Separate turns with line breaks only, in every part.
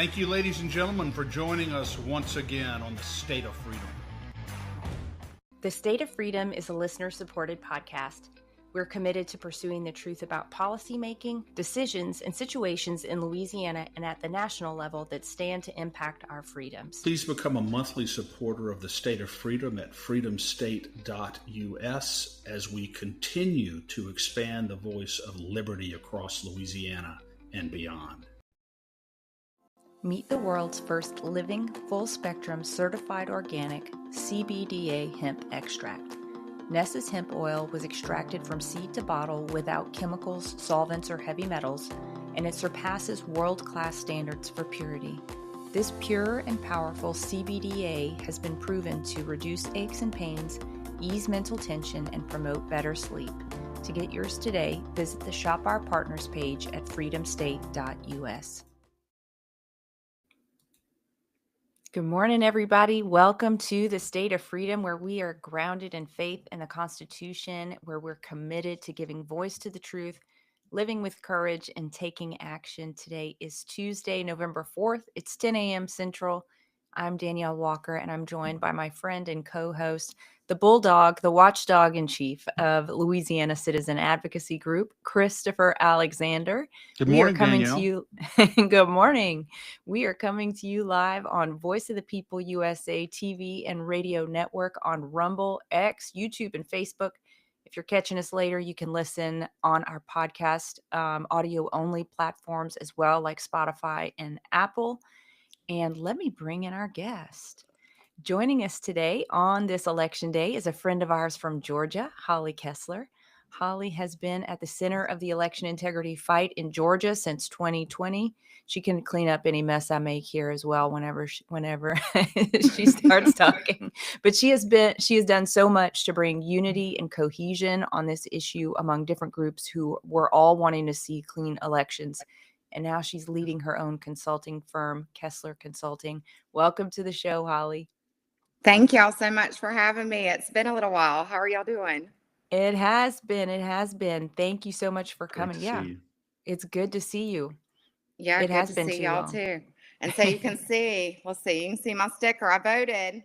Thank you, ladies and gentlemen, for joining us once again on the State of Freedom.
The State of Freedom is a listener-supported podcast. We're committed to pursuing the truth about policymaking, decisions, and situations in Louisiana and at the national level that stand to impact our freedoms.
Please become a monthly supporter of the State of Freedom at freedomstate.us as we continue to expand the voice of liberty across Louisiana and beyond.
Meet the world's first living, full-spectrum, certified organic CBDA hemp extract. Nessa's hemp oil was extracted from seed to bottle without chemicals, solvents, or heavy metals, and it surpasses world-class standards for purity. This pure and powerful CBDA has been proven to reduce aches and pains, ease mental tension, and promote better sleep. To get yours today, visit the Shop Our Partners page at freedomstate.us. Good morning, everybody. Welcome to the State of Freedom, where we are grounded in faith and the Constitution, where we're committed to giving voice to the truth, living with courage, and taking action. Today is Tuesday, November 4th. It's 10 a.m. Central. I'm Danielle Walker, and I'm joined by my friend and co-host, the Bulldog, the Watchdog-in-Chief of Louisiana Citizen Advocacy Group, Christopher Alexander.
Good morning, Danielle.
Good morning. We are coming to you live on Voice of the People USA TV and radio network on Rumble, X, YouTube, and Facebook. If you're catching us later, you can listen on our podcast audio-only platforms as well, like Spotify and Apple. And let me bring in our guest. Joining us today on this election day is a friend of ours from Georgia, Holly Kesler. Holly has been at the center of the election integrity fight in Georgia since 2020. She can clean up any mess I make here as well whenever she starts talking. But she has done so much to bring unity and cohesion on this issue among different groups who were all wanting to see clean elections. And now she's leading her own consulting firm, Kesler Consulting. Welcome to the show, Holly.
Thank y'all so much for having me. It's been a little while. How are y'all doing?
It has been. Thank you so much for coming.
Great to see you.
It's good to see you.
Yeah,
It
good
has
to
been
see
too
y'all
long.
too. And so you can see, you can see my sticker. I voted.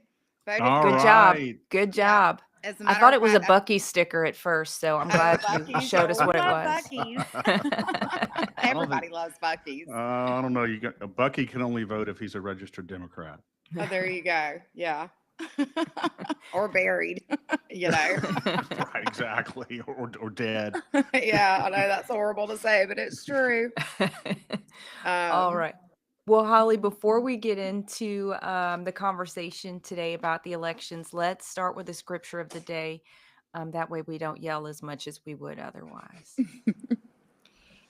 All
Good
right.
job. Good job.
As a
I
matter
thought
of
it was a
fact,
Bucky sticker at first, so I'm glad you
Buc-ee's.
showed us
Oh,
what it
we
was.
love Buc-ee's. Everybody loves Buc-ee's.
I don't know. Bucky can only vote if he's a registered Democrat.
Oh, there you go. Yeah. Or buried,
Right, exactly. Or dead.
Yeah, I know that's horrible to say, but it's true.
All right. Well, Holly, before we get into the conversation today about the elections, let's start with the scripture of the day. That way we don't yell as much as we would otherwise.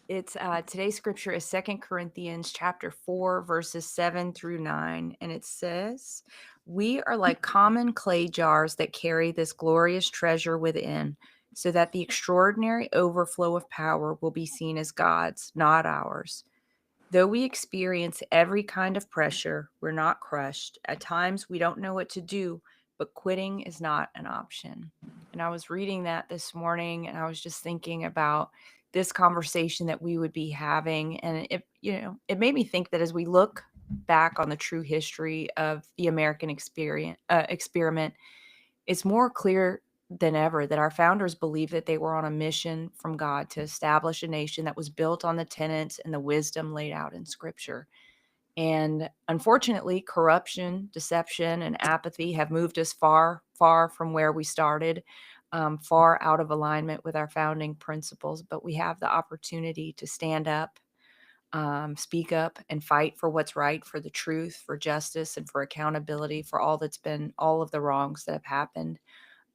It's today's scripture is 2 Corinthians chapter 4, verses 7 through 9. And it says, "We are like common clay jars that carry this glorious treasure within, so that the extraordinary overflow of power will be seen as God's, not ours. Though we experience every kind of pressure, we're not crushed. At times we don't know what to do, but quitting is not an option." And I was reading that this morning, and I was just thinking about this conversation that we would be having. And it made me think that as we look back on the true history of the American experiment, it's more clear than ever that our founders believed that they were on a mission from God to establish a nation that was built on the tenets and the wisdom laid out in Scripture. And unfortunately, corruption, deception, and apathy have moved us far, far from where we started, far out of alignment with our founding principles. But we have the opportunity to stand up, speak up, and fight for what's right, for the truth, for justice, and for accountability for all of the wrongs that have happened.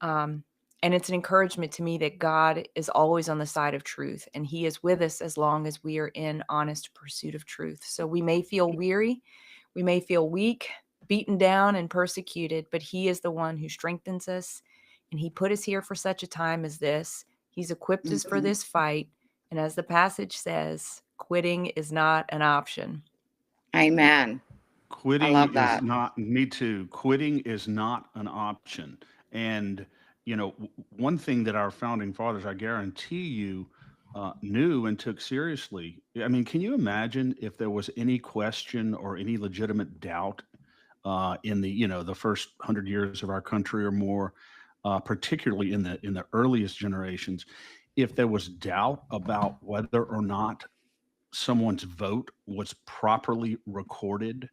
And it's an encouragement to me that God is always on the side of truth, and He is with us as long as we are in honest pursuit of truth. So we may feel weary, we may feel weak, beaten down, and persecuted, but He is the one who strengthens us, and He put us here for such a time as this. He's equipped us for this fight, and as the passage says, quitting is not an option.
Amen.
Quitting
I love
is
that.
not, me too. Quitting is not an option. And, one thing that our founding fathers, I guarantee you, knew and took seriously. I mean, can you imagine if there was any question or any legitimate doubt in the the first 100 years of our country or more, particularly in the earliest generations, if there was doubt about whether or not someone's vote was properly recorded,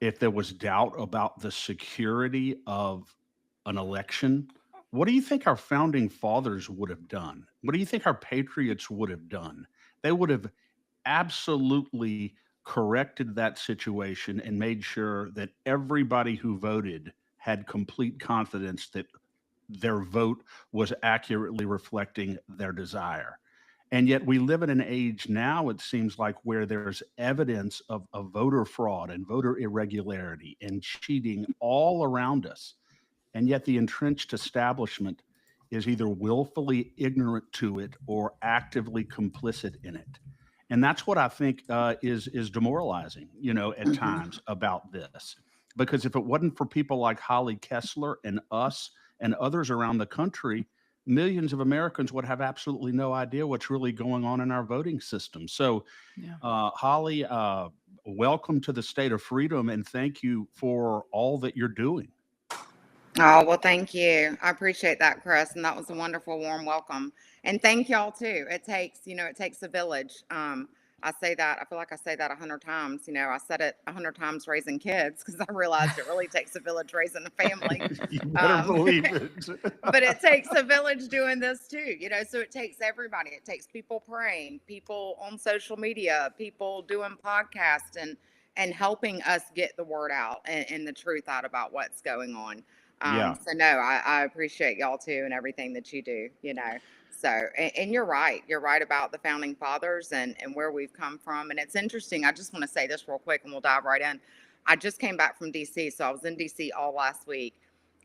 if there was doubt about the security of an election, what do you think our founding fathers would have done? What do you think our patriots would have done? They would have absolutely corrected that situation and made sure that everybody who voted had complete confidence that their vote was accurately reflecting their desire. And yet we live in an age now, it seems like, where there's evidence of voter fraud and voter irregularity and cheating all around us. And yet the entrenched establishment is either willfully ignorant to it or actively complicit in it. And that's what I think is demoralizing, at
Hmm.
times about this. Because if it wasn't for people like Holly Kessler and us and others around the country, millions of Americans would have absolutely no idea what's really going on in our voting system. So,
Yeah.
Holly, welcome to the state of freedom, and thank you for all that you're doing.
Oh, well, thank you. I appreciate that, Chris. And that was a wonderful, warm welcome. And thank y'all too. It takes a village. I say that, I feel like I say that 100 times. I said it 100 times raising kids because I realized it really takes a village raising a family.
You better
Um,
believe it.
but it takes a village doing this too, so it takes everybody. It takes people praying, people on social media, people doing podcasts and helping us get the word out and the truth out about what's going on.
Yeah,
So no, I appreciate y'all too and everything that you do. So, and you're right. You're right about the founding fathers and where we've come from. And it's interesting. I just want to say this real quick and we'll dive right in. I just came back from DC. So I was in DC all last week.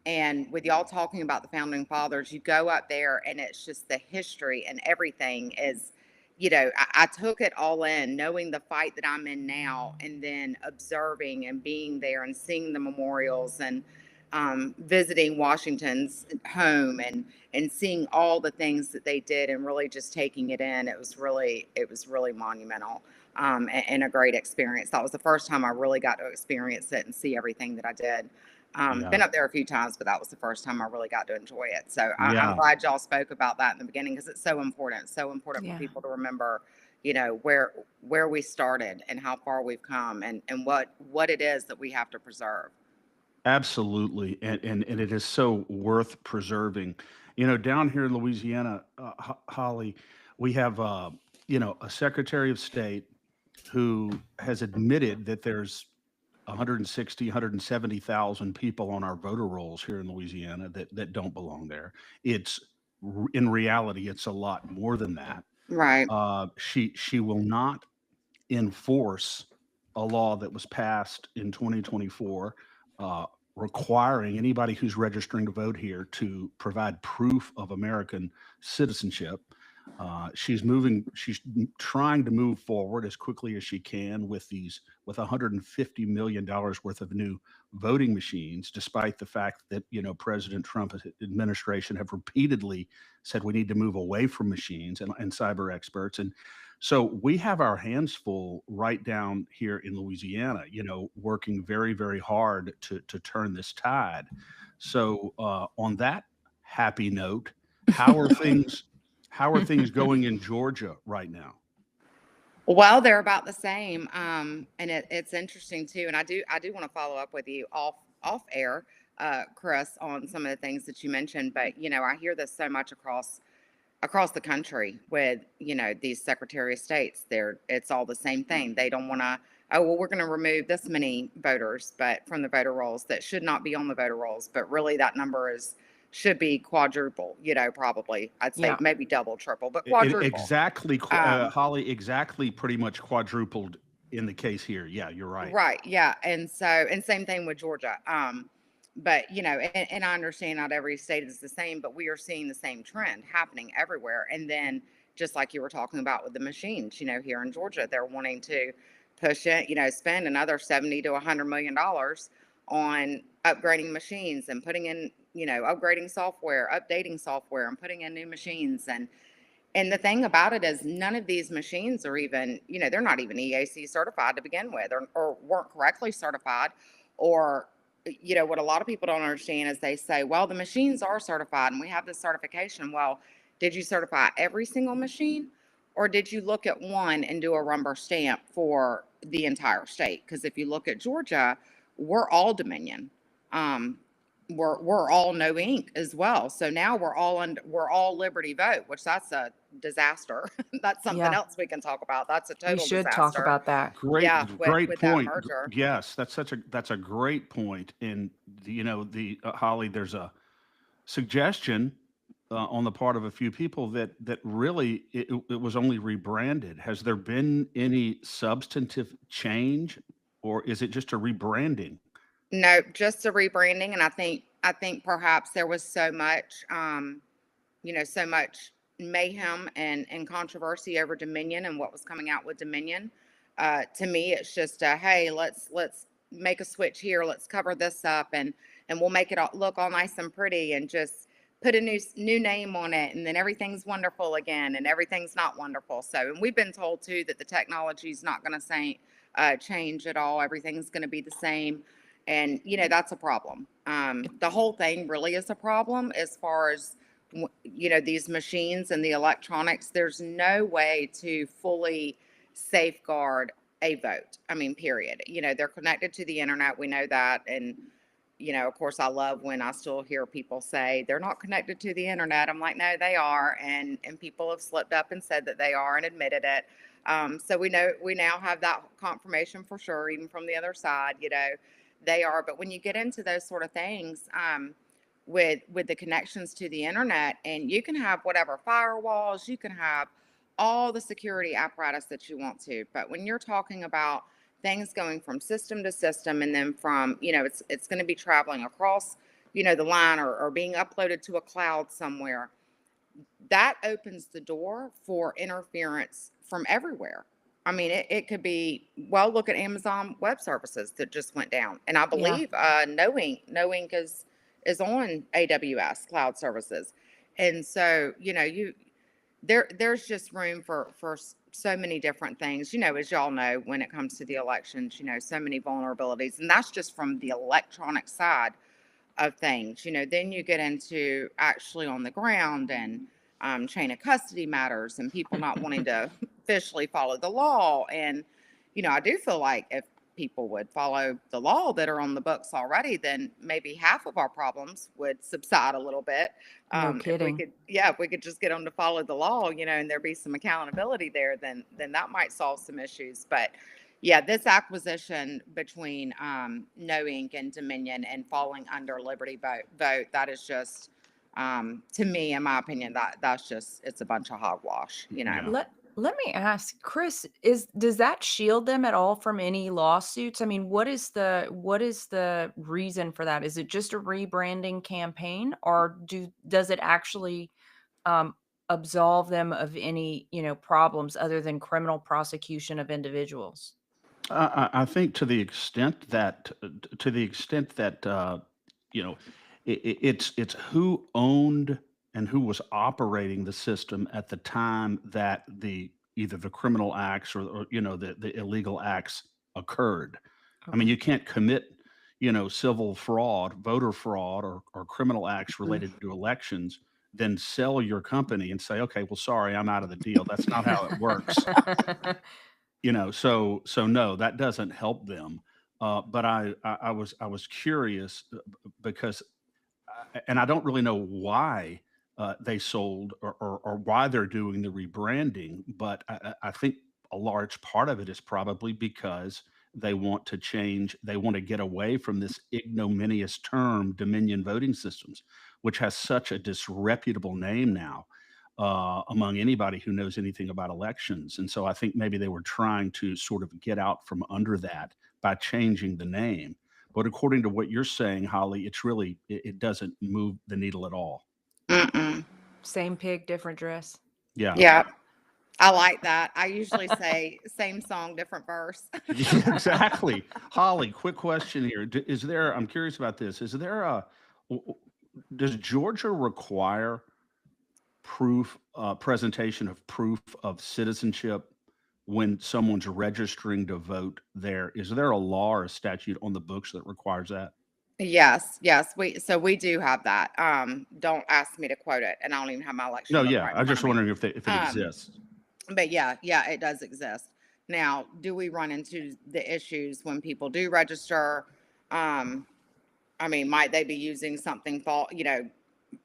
And with y'all talking about the founding fathers, you go up there and it's just the history and everything is, I took it all in, knowing the fight that I'm in now, and then observing and being there and seeing the memorials and visiting Washington's home and seeing all the things that they did and really just taking it in. It was really monumental, and a great experience. That was the first time I really got to experience it and see everything that I did.
yeah,
Been up there a few times, but that was the first time I really got to enjoy it. So I'm
yeah.
glad y'all spoke about that in the beginning because it's so important. So important for
Yeah.
people to remember, where we started and how far we've come and what it is that we have to preserve.
Absolutely, and it is so worth preserving. Down here in Louisiana, Holly, we have a Secretary of State who has admitted that there's 160, 170,000 people on our voter rolls here in Louisiana that don't belong there. It's in reality, it's a lot more than that.
Right.
She will not enforce a law that was passed in 2024, uh, requiring anybody who's registering to vote here to provide proof of American citizenship. She's trying to move forward as quickly as she can with $150 million worth of new voting machines, despite the fact that President Trump's administration have repeatedly said we need to move away from machines and cyber experts. And so we have our hands full right down here in Louisiana, working very, very hard to turn this tide. So on that happy note, how are things how are things going in Georgia right now?
Well, they're about the same, and it's interesting too. And I do want to follow up with you off air, Chris, on some of the things that you mentioned. But I hear this so much across the country with these Secretary of States. It's all the same thing. They don't want to. Oh well, we're going to remove this many voters, but from the voter rolls that should not be on the voter rolls. But really, that number should be quadruple. Probably I'd say
Yeah.
maybe double, triple, but
It
quadruple.
exactly,
Um,
Holly, exactly, pretty much quadrupled in the case here. Yeah, you're right.
Right. Yeah. And same thing with Georgia. But and I understand not every state is the same, but we are seeing the same trend happening everywhere. And then just like you were talking about with the machines, here in Georgia, they're wanting to push it, spend another 70 to $100 million on upgrading machines and putting in, upgrading software, updating software and putting in new machines. And the thing about it is none of these machines are even, they're not even EAC certified to begin with, or weren't correctly certified. Or, what a lot of people don't understand is they say, well, the machines are certified and we have this certification. Well, did you certify every single machine? Or did you look at one and do a rubber stamp for the entire state? Because if you look at Georgia, we're all Dominion. Um, we're all no ink as well. So now we're all Liberty Vote, which that's a disaster. That's something
Yeah,
else we can talk about. That's a
we
total
should talk
disaster.
about that.
Yeah,
Great
with that
point.
merger.
Yes, that's a great point. And Holly, there's a suggestion on the part of a few people that really it was only rebranded. Has there been any substantive change, or is it just a rebranding?
No, just a rebranding. And I think perhaps there was so much mayhem and controversy over Dominion and what was coming out with Dominion. To me, it's just hey, let's make a switch here. Let's cover this up, and we'll make it all look all nice and pretty, and just put a new name on it, and then everything's wonderful again, and everything's not wonderful. So, and we've been told too that the technology is not going to change at all. Everything's going to be the same, and that's a problem. The whole thing really is a problem as far as these machines and the electronics. There's no way to fully safeguard a vote. I mean, period. They're connected to the internet. We know that. And, of course, I love when I still hear people say they're not connected to the internet. I'm like, no, they are. And people have slipped up and said that they are and admitted it. So we now have that confirmation for sure, even from the other side, they are. But when you get into those sort of things, with the connections to the internet, and you can have whatever firewalls, you can have all the security apparatus that you want to, but when you're talking about things going from system to system, and then from it's going to be traveling across the line, or being uploaded to a cloud somewhere, that opens the door for interference from everywhere. I mean, it could be, well, look at Amazon Web Services that just went down, and I
Yeah.
believe No Ink is on AWS cloud services. And so there's just room for so many different things, as y'all know, when it comes to the elections, so many vulnerabilities, and that's just from the electronic side of things. Then you get into actually on the ground, and chain of custody matters, and people not wanting to officially follow the law. And I do feel like if people would follow the law that are on the books already, then maybe half of our problems would subside a little bit.
No
If we
kidding.
could, yeah, if we could just get them to follow the law, and there be some accountability there, then that might solve some issues. But yeah, this acquisition between No Ink and Dominion, and falling under Liberty Vote, that is just, to me, in my opinion, that's just, it's a bunch of hogwash.
Yeah.
Let me ask, Chris, does that shield them at all from any lawsuits? I mean, what is the reason for that? Is it just a rebranding campaign, or does it actually um, absolve them of any, problems other than criminal prosecution of individuals?
I think to the extent that you know it's who owned and who was operating the system at the time that the either the criminal acts, or the illegal acts occurred. I mean,
Okay.
you can't commit civil fraud, voter fraud, or criminal acts
Mm.
related to elections, then sell your company and say, okay, well, sorry, I'm out of the deal. That's not how it works. So no, that doesn't help them. But I was curious, because and I don't really know why they sold, or why they're doing the rebranding, but I think a large part of it is probably because they want to change. They want to get away from this ignominious term, Dominion voting systems, which has such a disreputable name now among anybody who knows anything about elections. And so I think maybe they were trying to sort of get out from under that by changing the name. But according to what you're saying, Holly, it doesn't move the needle at all.
Mm-mm.
Same pig, different dress.
Yeah.
Yeah, I like that. I usually say same song, different verse.
Yeah, exactly. Holly, quick question here. I'm curious about this. W- w- does Georgia require presentation of proof of citizenship when someone's registering to vote there? Is there a law or a statute on the books that requires that?
Yes, yes, we do have that. Don't ask me to quote it, and I don't even have my election
No,
book
yeah.
right in
I'm
front
just
of me.
wondering if it
Um,
exists.
but yeah, yeah, it does exist. Now, do we run into the issues when people do register? Um, I mean, might they be using something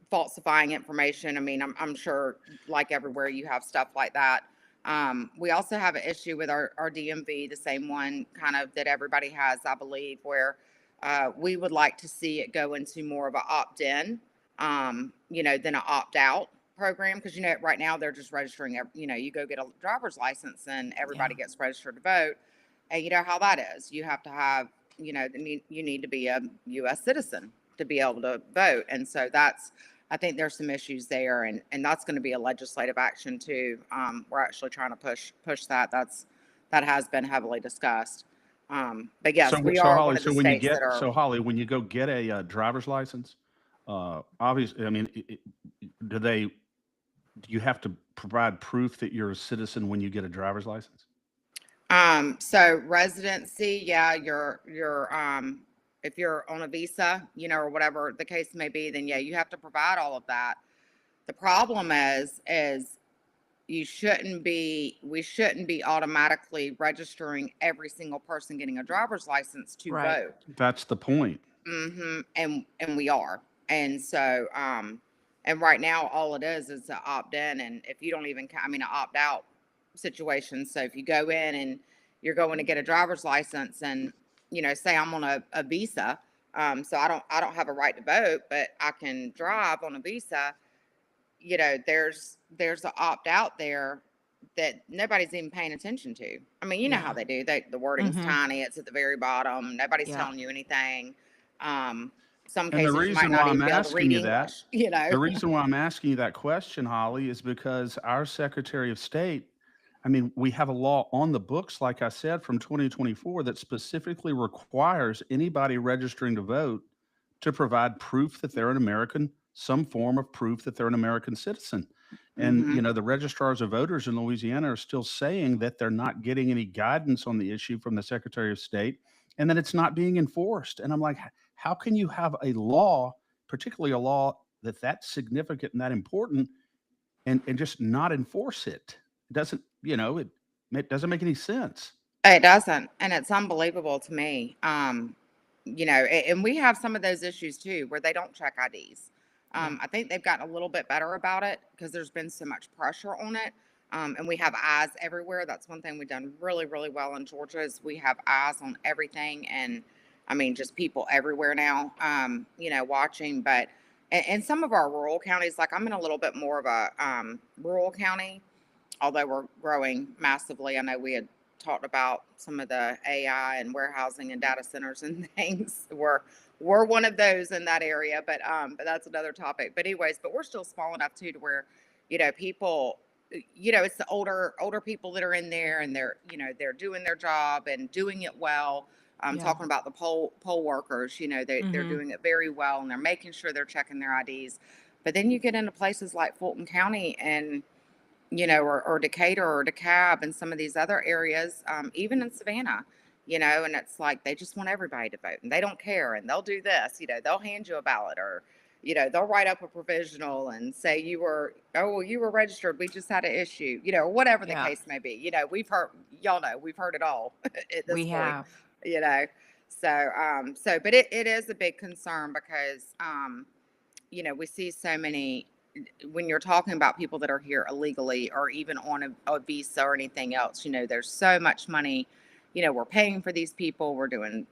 falsifying information? I mean, I'm sure, like everywhere, you have stuff like that. We also have an issue with our DMV, the same one kind of that everybody has, I believe, where we would like to see it go into more of an opt-in, than an opt-out program. Because right now they're just registering. You go get a driver's license and everybody
Yeah.
gets registered to vote, and you know how that is. You have to have, you need to be a U.S. citizen to be able to vote, and so I think there's some issues there, and that's going to be a legislative action too. We're actually trying to push that. That has been heavily discussed. But yes, we
So
are one
Holly,
of the states that are.
Holly, when you go get a driver's license, obviously, I mean, do they do you have to provide proof that you're a citizen when you get a driver's license?
So residency, yeah, if you're on a visa, or whatever the case may be, then yeah, you have to provide all of that. The problem is we shouldn't be automatically registering every single person getting a driver's license to
Right.
vote.
That's the point.
And we are. And so and right now all it is to opt in, and if you don't even I mean an opt out situation. So if you go in and you're going to get a driver's license, and say I'm on a visa, so I don't have a right to vote, but I can drive on a visa. There's an opt out there that nobody's even paying attention to. I mean, you know how
Yeah.
they do. The wording's
Mm-hmm.
tiny. It's at the very bottom. Nobody's
Yeah.
telling you anything. Um, some
And the
cases you might
reason
not
why
even
I'm
be able to
asking
read
you that,
English. You know.
the reason why I'm asking you that question, Holly, is because our Secretary of State, I mean, we have a law on the books, like I said, from 2024 that specifically requires anybody registering to vote to provide proof that they're an American, some form of proof that they're an American citizen. And,
Hmm.
the registrars of voters in Louisiana are still saying that they're not getting any guidance on the issue from the Secretary of State and that it's not being enforced. And I'm like, how can you have a law, particularly a law that's significant and that important, and just not enforce it? It doesn't, it doesn't make any sense.
It doesn't, and it's unbelievable to me. And we have some of those issues too, where they don't check IDs.
Yeah.
I think they've gotten a little bit better about it because there's been so much pressure on it. And we have eyes everywhere. That's one thing we've done really, really well in Georgia is we have eyes on everything, and I mean just people everywhere now. Watching, but in some of our rural counties, like I'm in a little bit more of a rural county, although we're growing massively. I know we had talked about some of the AI and warehousing and data centers and things. We're one of those in that area, but that's another topic. But anyways, but we're still small enough too to where, people, it's the older people that are in there, and they're doing their job and doing it well. I'm
Yeah.
talking about the poll workers. They're
Mm-hmm.
doing it very well, and they're making sure they're checking their IDs. But then you get into places like Fulton County and or Decatur or DeKalb and some of these other areas, even in Savannah, and it's like they just want everybody to vote and they don't care, and they'll do this, they'll hand you a ballot, or, they'll write up a provisional and say you were registered. We just had an issue, or whatever the
Yeah.
case may be. We've heard it all at this
We
point,
have.
you know. But it is a big concern because, we see so many when you're talking about people that are here illegally or even on a visa or anything else. There's so much money, we're paying for these people. We're doing,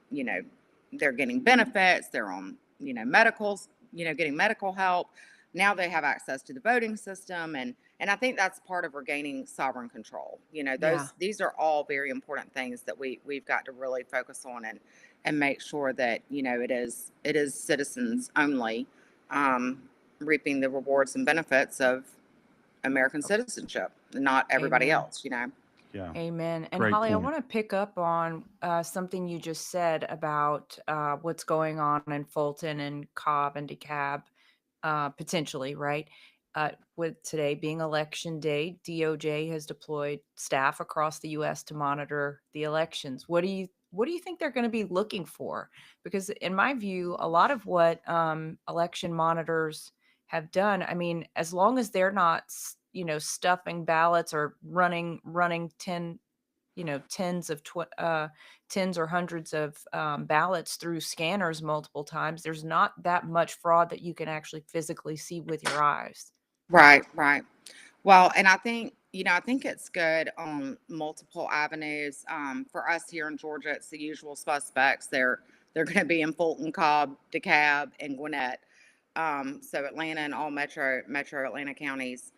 they're getting benefits, they're on, medicals, getting medical help. Now they have access to the voting system. And I think that's part of regaining sovereign control.
Yeah.
These are all very important things that we've got to really focus on and make sure that, it is citizens only, um, reaping the rewards and benefits of American citizenship, not everybody
Amen.
else.
Yeah,
Amen. And
great
Holly, I
point.
want to pick up on something you just said about what's going on in Fulton and Cobb and DeKalb, potentially, right? with today being election day, DOJ has deployed staff across the U.S. to monitor the elections. What do you think they're going to be looking for? Because in my view, a lot of what election monitors have done, I mean, as long as they're not, stuffing ballots or running tens or hundreds of ballots through scanners multiple times, there's not that much fraud that you can actually physically see with your eyes.
Right, right. Well, and I think, I think it's good on multiple avenues. For us here in Georgia, it's the usual suspects. They're going to be in Fulton, Cobb, DeKalb, and Gwinnett. So Atlanta and all metro Atlanta counties,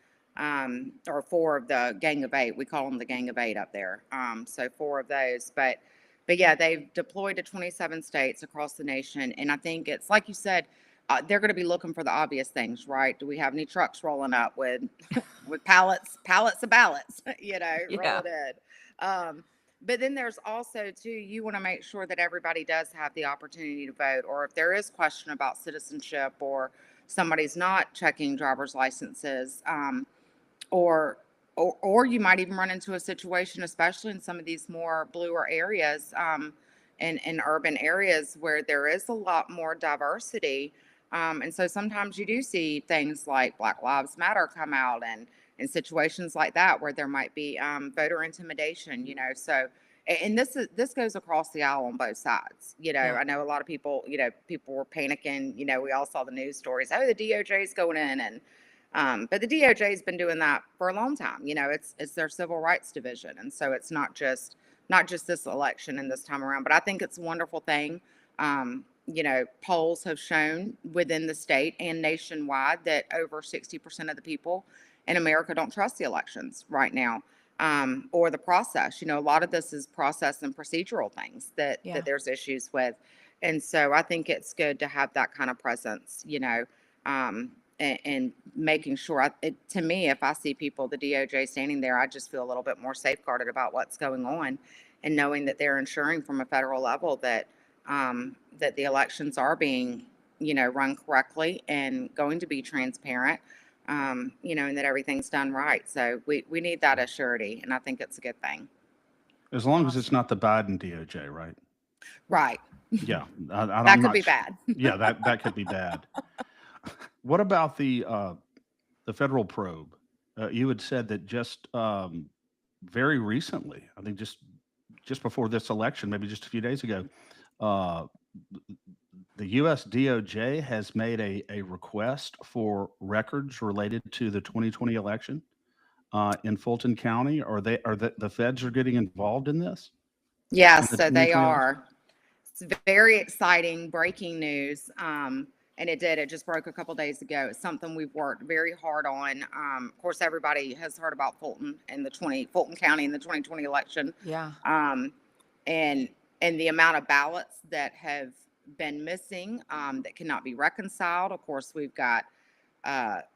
or four of the Gang of Eight. We call them the Gang of Eight up there. So four of those. But yeah, they've deployed to 27 states across the nation, and I think it's like you said. They're going to be looking for the obvious things, right? Do we have any trucks rolling up with pallets of ballots,
Yeah.
rolling in? But then there's also too, you want to make sure that everybody does have the opportunity to vote, or if there is question about citizenship, or somebody's not checking driver's licenses, or or you might even run into a situation, especially in some of these more bluer areas, in urban areas where there is a lot more diversity. And so sometimes you do see things like Black Lives Matter come out, and in situations like that where there might be voter intimidation, So, and this goes across the aisle on both sides.
Yeah.
I know a lot of people, people were panicking. We all saw the news stories. Oh, the DOJ is going in, and but the DOJ has been doing that for a long time. It's their civil rights division, and so it's not just this election and this time around. But I think it's a wonderful thing. Polls have shown within the state and nationwide that over 60% of the people in America don't trust the elections right now, or the process. A lot of this is process and procedural things that
Yeah.
there's issues with, and so I think it's good to have that kind of presence. And making sure, to me, if I see people, the DOJ standing there, I just feel a little bit more safeguarded about what's going on, and knowing that they're ensuring from a federal level that that the elections are being, run correctly and going to be transparent, and that everything's done right. So we need that assurity, and I think it's a good thing.
As long as it's
Awesome.
not the Biden DOJ, right?
Right.
Yeah,
That
I'm
could
not.
be bad.
Yeah, that could be bad. What about the federal probe? You had said that just very recently, I think just before this election, maybe just a few days ago, uh, the U.S. DOJ has made a request for records related to the 2020 election in Fulton County. The feds are getting involved in this in
Yes,
the
so they
2020 election?
are. It's very exciting breaking news. And it just broke a couple days ago. It's something we've worked very hard on. Of course, everybody has heard about Fulton County in the 2020 election.
Yeah.
Um, and the amount of ballots that have been missing, that cannot be reconciled. Of course, we've got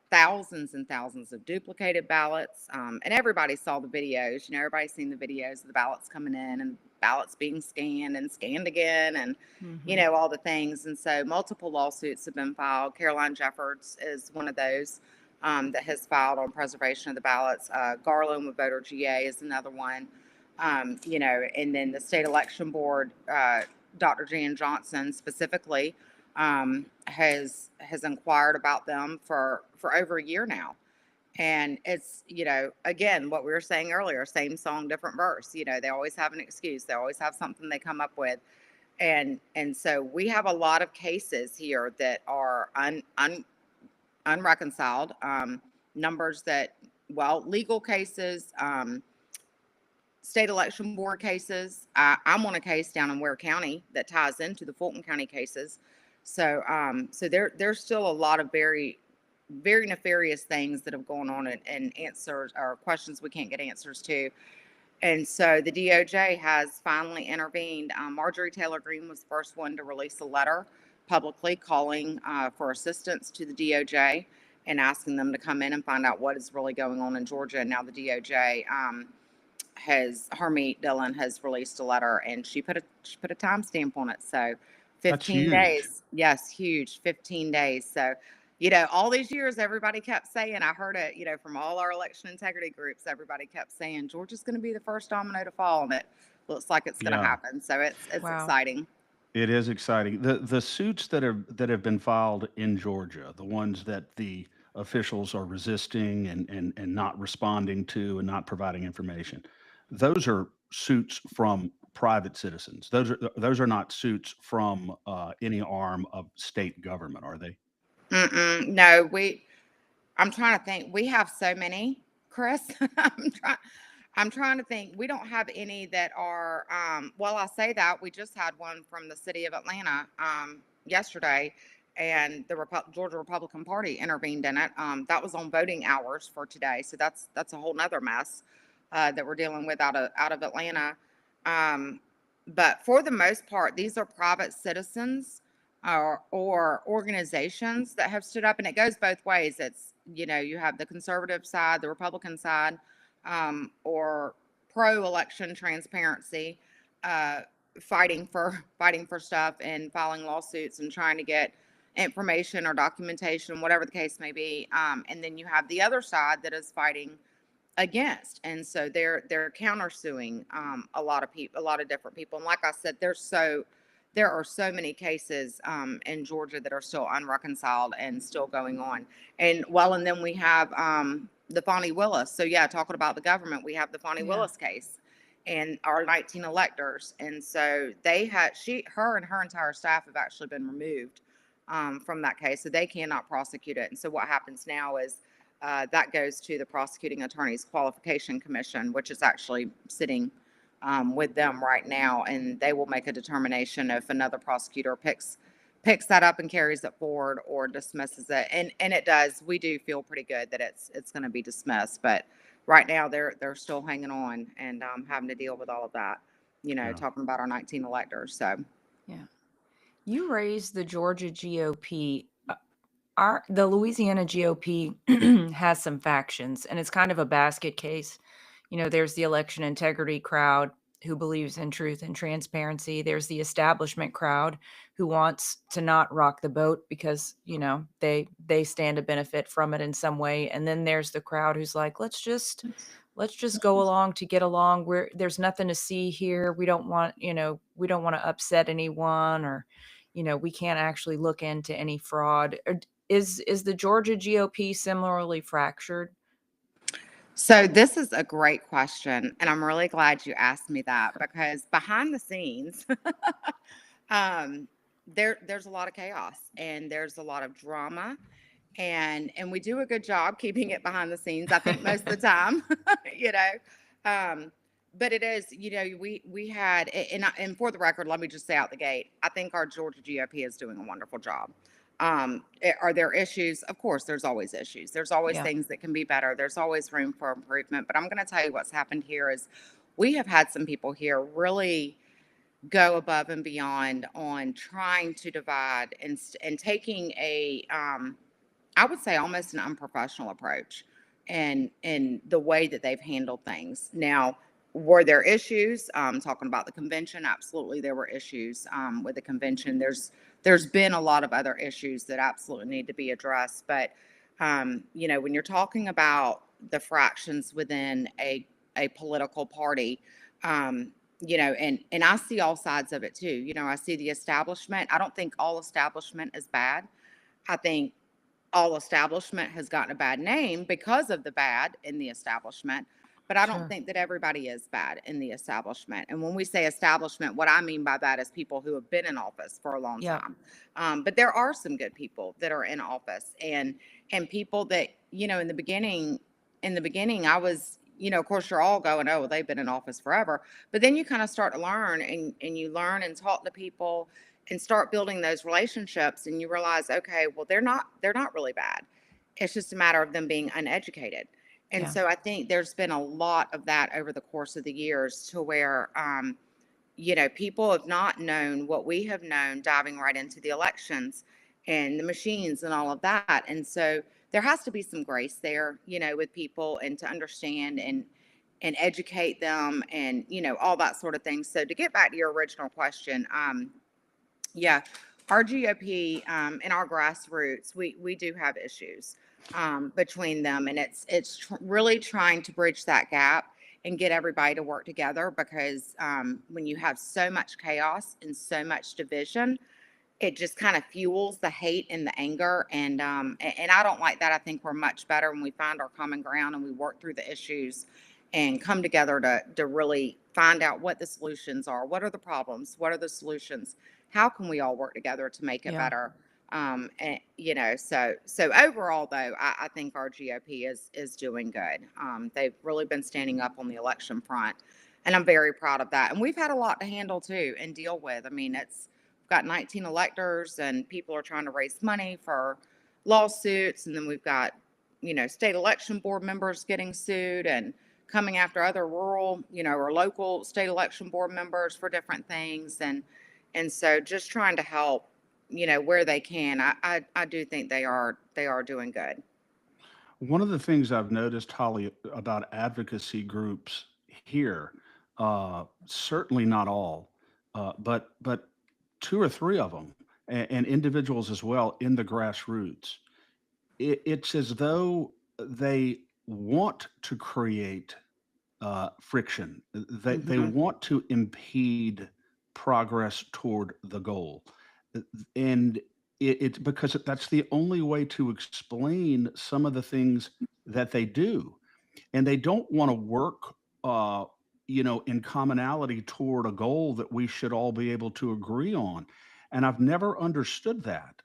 thousands and thousands of duplicated ballots. And everybody saw the videos. Everybody's seen the videos of the ballots coming in, and ballots being scanned and scanned again, and
Mm-hmm.
all the things. And so multiple lawsuits have been filed. Caroline Jeffords is one of those, that has filed on preservation of the ballots. Garland with Voter GA is another one. And then the state election board, Dr. Jan Johnson specifically, has inquired about them for over a year now. And it's, again, what we were saying earlier, same song, different verse. They always have an excuse. They always have something they come up with. And so we have a lot of cases here that are unreconciled, numbers that, legal cases, state election board cases. I'm on a case down in Ware County that ties into the Fulton County cases. So, there's still a lot of very, very nefarious things that have gone on, and answers or questions we can't get answers to. And so the DOJ has finally intervened. Marjorie Taylor Greene was the first one to release a letter publicly calling for assistance to the DOJ and asking them to come in and find out what is really going on in Georgia. And now the DOJ, Harmeet Dillon has released a letter, and she put a timestamp on it. So
That's
15
huge.
days. Yes, huge. 15 days. So all these years, everybody kept saying, I heard it, from all our election integrity groups, everybody kept saying, Georgia's going to be the first domino to fall. And it looks like it's going to
Yeah.
happen. So it's
Wow.
exciting.
It is exciting. The suits that have been filed in Georgia, the ones that the officials are resisting and not responding to and not providing information, those are suits from private citizens. Those are not suits from any arm of state government, are they?
No, I'm trying to think. We have so many, Chris. I'm trying to think. We don't have any that are, well, I say that we just had one from the city of Atlanta yesterday, and the Georgia Republican Party intervened in it. That was on voting hours for today. So that's a whole nother mess that we're dealing with out of Atlanta. Um, but for the most part, these are private citizens or organizations that have stood up, and it goes both ways. It's, you have the conservative side, the Republican side, or pro-election transparency, uh, fighting for stuff and filing lawsuits and trying to get information or documentation, whatever the case may be. And then you have the other side that is fighting against, and so they're countersuing a lot of people, a lot of different people. And like I said, there are so many cases in Georgia that are still unreconciled and still going on. And then we have the Fonnie Willis. So yeah, talking about the government, we have the Fonnie Willis case and our 19 electors. And so her and her entire staff have actually been removed from that case, so they cannot prosecute it. And so what happens now is that goes to the prosecuting attorney's qualification commission, which is actually sitting with them right now, and they will make a determination if another prosecutor picks that up and carries it forward or dismisses it. And it does. We do feel pretty good that it's going to be dismissed, but right now they're still hanging on and having to deal with all of that.
Yeah.
Talking about our 19 electors. So
Yeah. You raised the Georgia GOP. The Louisiana GOP has some factions, and it's kind of a basket case. There's the election integrity crowd who believes in truth and transparency. There's the establishment crowd who wants to not rock the boat because, they stand to benefit from it in some way. And then there's the crowd who's like, let's just go along to get along. There's nothing to see here. We don't want to upset anyone, or, we can't actually look into any fraud. Is the Georgia GOP similarly fractured?
So this is a great question, and I'm really glad you asked me that, because behind the scenes, um, there's a lot of chaos and there's a lot of drama, and we do a good job keeping it behind the scenes, I think, most of the time, you know. Um, but it is, we had, and for the record, let me just say out the gate, I think our Georgia GOP is doing a wonderful job. Are there issues? Of course, there's always issues. There's always things that can be better. There's always room for improvement. But I'm going to tell you what's happened here is we have had some people here really go above and beyond on trying to divide and taking I would say almost an unprofessional approach in the way that they've handled things. Now, were there issues? Talking about the convention, absolutely there were issues with the convention. There's been a lot of other issues that absolutely need to be addressed. But when you're talking about the fractions within a political party, and I see all sides of it too. I see the establishment. I don't think all establishment is bad. I think all establishment has gotten a bad name because of the bad in the establishment. But I don't think that everybody is bad in the establishment. And when we say establishment, what I mean by that is people who have been in office for a long time. But there are some good people that are in office, and people that, in the beginning, I was, of course, you're all going, oh, well, they've been in office forever. But then you kind of start to learn, and you learn and talk to people and start building those relationships, and you realize, okay, well, they're not really bad. It's just a matter of them being uneducated. And so I think there's been a lot of that over the course of the years, to where, people have not known what we have known diving right into the elections and the machines and all of that. And so there has to be some grace there, with people, and to understand and educate them, and, all that sort of thing. So to get back to your original question, yeah, our GOP and our grassroots, we do have issues between them, and really trying to bridge that gap and get everybody to work together, because when you have so much chaos and so much division, it just kind of fuels the hate and the anger, and I don't like that. I think we're much better when we find our common ground and we work through the issues and come together to really find out what the solutions are, what are the problems, what are the solutions, how can we all work together to make it
Yeah.
better. And so overall though, I think our GOP is doing good. They've really been standing up on the election front, and I'm very proud of that. And we've had a lot to handle too and deal with. I mean, it's got 19 electors, and people are trying to raise money for lawsuits. And then we've got, state election board members getting sued and coming after other rural, or local state election board members for different things. And so just trying to help, where they can. I do think they are doing good.
One of the things I've noticed, Holly, about advocacy groups here, certainly not all, but two or three of them, and individuals as well in the grassroots, it's as though they want to create friction. They
Hmm.
want to impede progress toward the goal, and it's because that's the only way to explain some of the things that they do, and they don't want to work. Uh, in commonality toward a goal that we should all be able to agree on. And I've never understood that.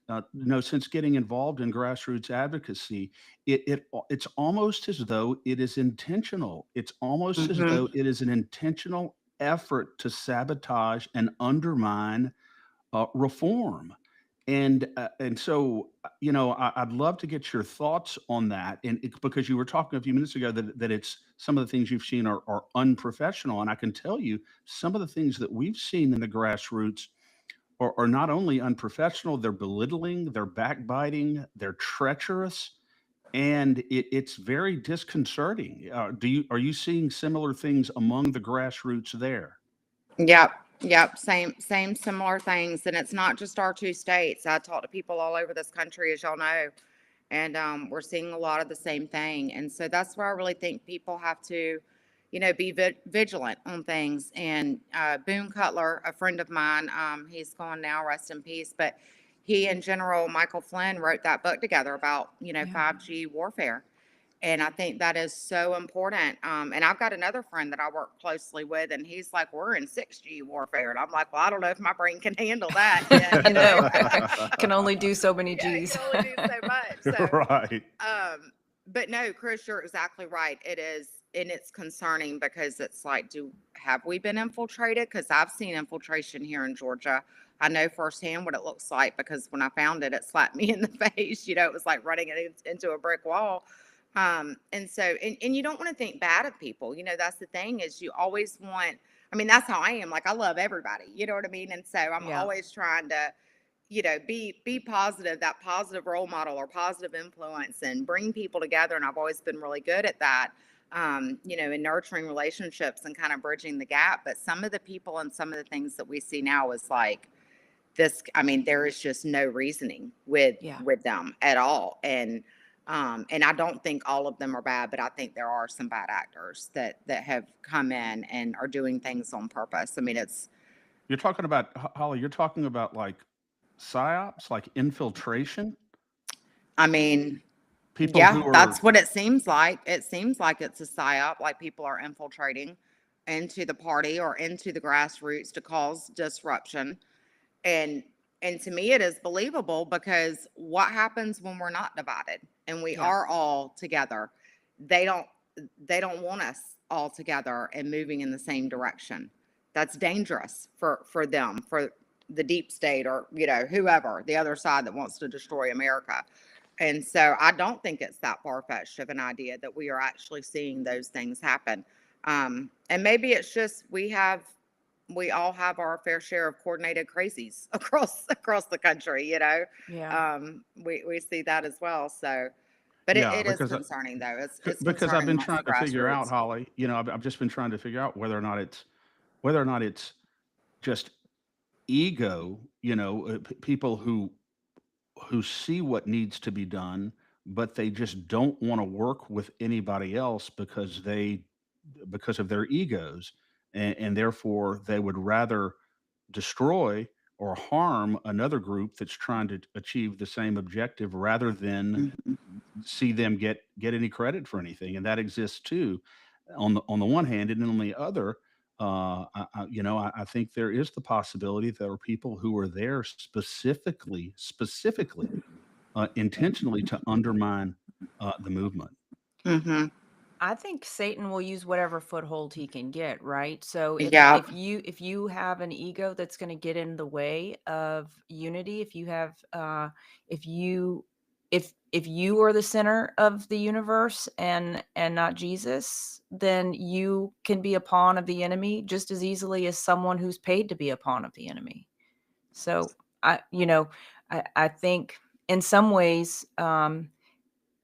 Since getting involved in grassroots advocacy, it's almost as though it is intentional. It's almost as
Hmm.
though it is an intentional effort to sabotage and undermine reform. And so I'd love to get your thoughts on that, and because you were talking a few minutes ago that it's some of the things you've seen are unprofessional, and I can tell you some of the things that we've seen in the grassroots are not only unprofessional, they're belittling, they're backbiting, they're treacherous, and it's very disconcerting. Are you seeing similar things among the grassroots there?
Yep. Yep. Same similar things. And it's not just our two states. I talk to people all over this country, as y'all know, and we're seeing a lot of the same thing. And so that's where I really think people have to, be vigilant on things. And Boone Cutler, a friend of mine, he's gone now, rest in peace, but he and General Michael Flynn wrote that book together about,
Yeah.
5G warfare. And I think that is so important. And I've got another friend that I work closely with, and he's like, "We're in 6G warfare." And I'm like, "Well, I don't know if my brain can handle that yet,
I know. Can only do so many
Yeah, it
G's.
can only do so much. So,
Right.
but no, Chris, you're exactly right. It is, and it's concerning because it's like, have we been infiltrated? Because I've seen infiltration here in Georgia. I know firsthand what it looks like, because when I found it, it slapped me in the face. It was like running it into a brick wall. And so, and you don't want to think bad of people. That's the thing, is you always want, I mean, that's how I am. Like, I love everybody, you know what I mean? And so I'm
Yeah.
always trying to, be positive, that positive role model or positive influence, and bring people together. And I've always been really good at that, in nurturing relationships and kind of bridging the gap. But some of the people and some of the things that we see now is like this. I mean, there is just no reasoning with
Yeah.
them at all. And I don't think all of them are bad, but I think there are some bad actors that have come in and are doing things on purpose. I mean,
You're talking about Holly. You're talking about like psyops, like infiltration,
I mean,
people
yeah,
who are.
that's what it seems like. It seems like it's a psyop, like people are infiltrating into the party or into the grassroots to cause disruption. And and to me, it is believable, because what happens when we're not divided and we
Yeah.
are all together? They don't they don't want us all together and moving in the same direction. That's dangerous for them, for the deep state, or whoever, the other side that wants to destroy America. And so I don't think it's that far fetched of an idea that we are actually seeing those things happen. And maybe it's just we all have our fair share of coordinated crazies across the country.
Yeah.
We see that as well. So, but it,
Yeah,
it is concerning though. It's
because I've
concerning
been
amongst
trying
the
to figure out,
grassroots.
Holly. I've just been trying to figure out whether or not it's just ego people who see what needs to be done, but they just don't want to work with anybody else because of their egos, and therefore they would rather destroy or harm another group that's trying to achieve the same objective rather than
Mhm.
see them get any credit for anything. And that exists too, on the one hand, and then on the other, I think there is the possibility there are people who are there specifically, intentionally to undermine the movement.
Mhm.
I think Satan will use whatever foothold he can get, right? So
Yeah.
if you have an ego that's going to get in the way of unity, if you have if you if you are the center of the universe and not Jesus, then you can be a pawn of the enemy just as easily as someone who's paid to be a pawn of the enemy. So I think in some ways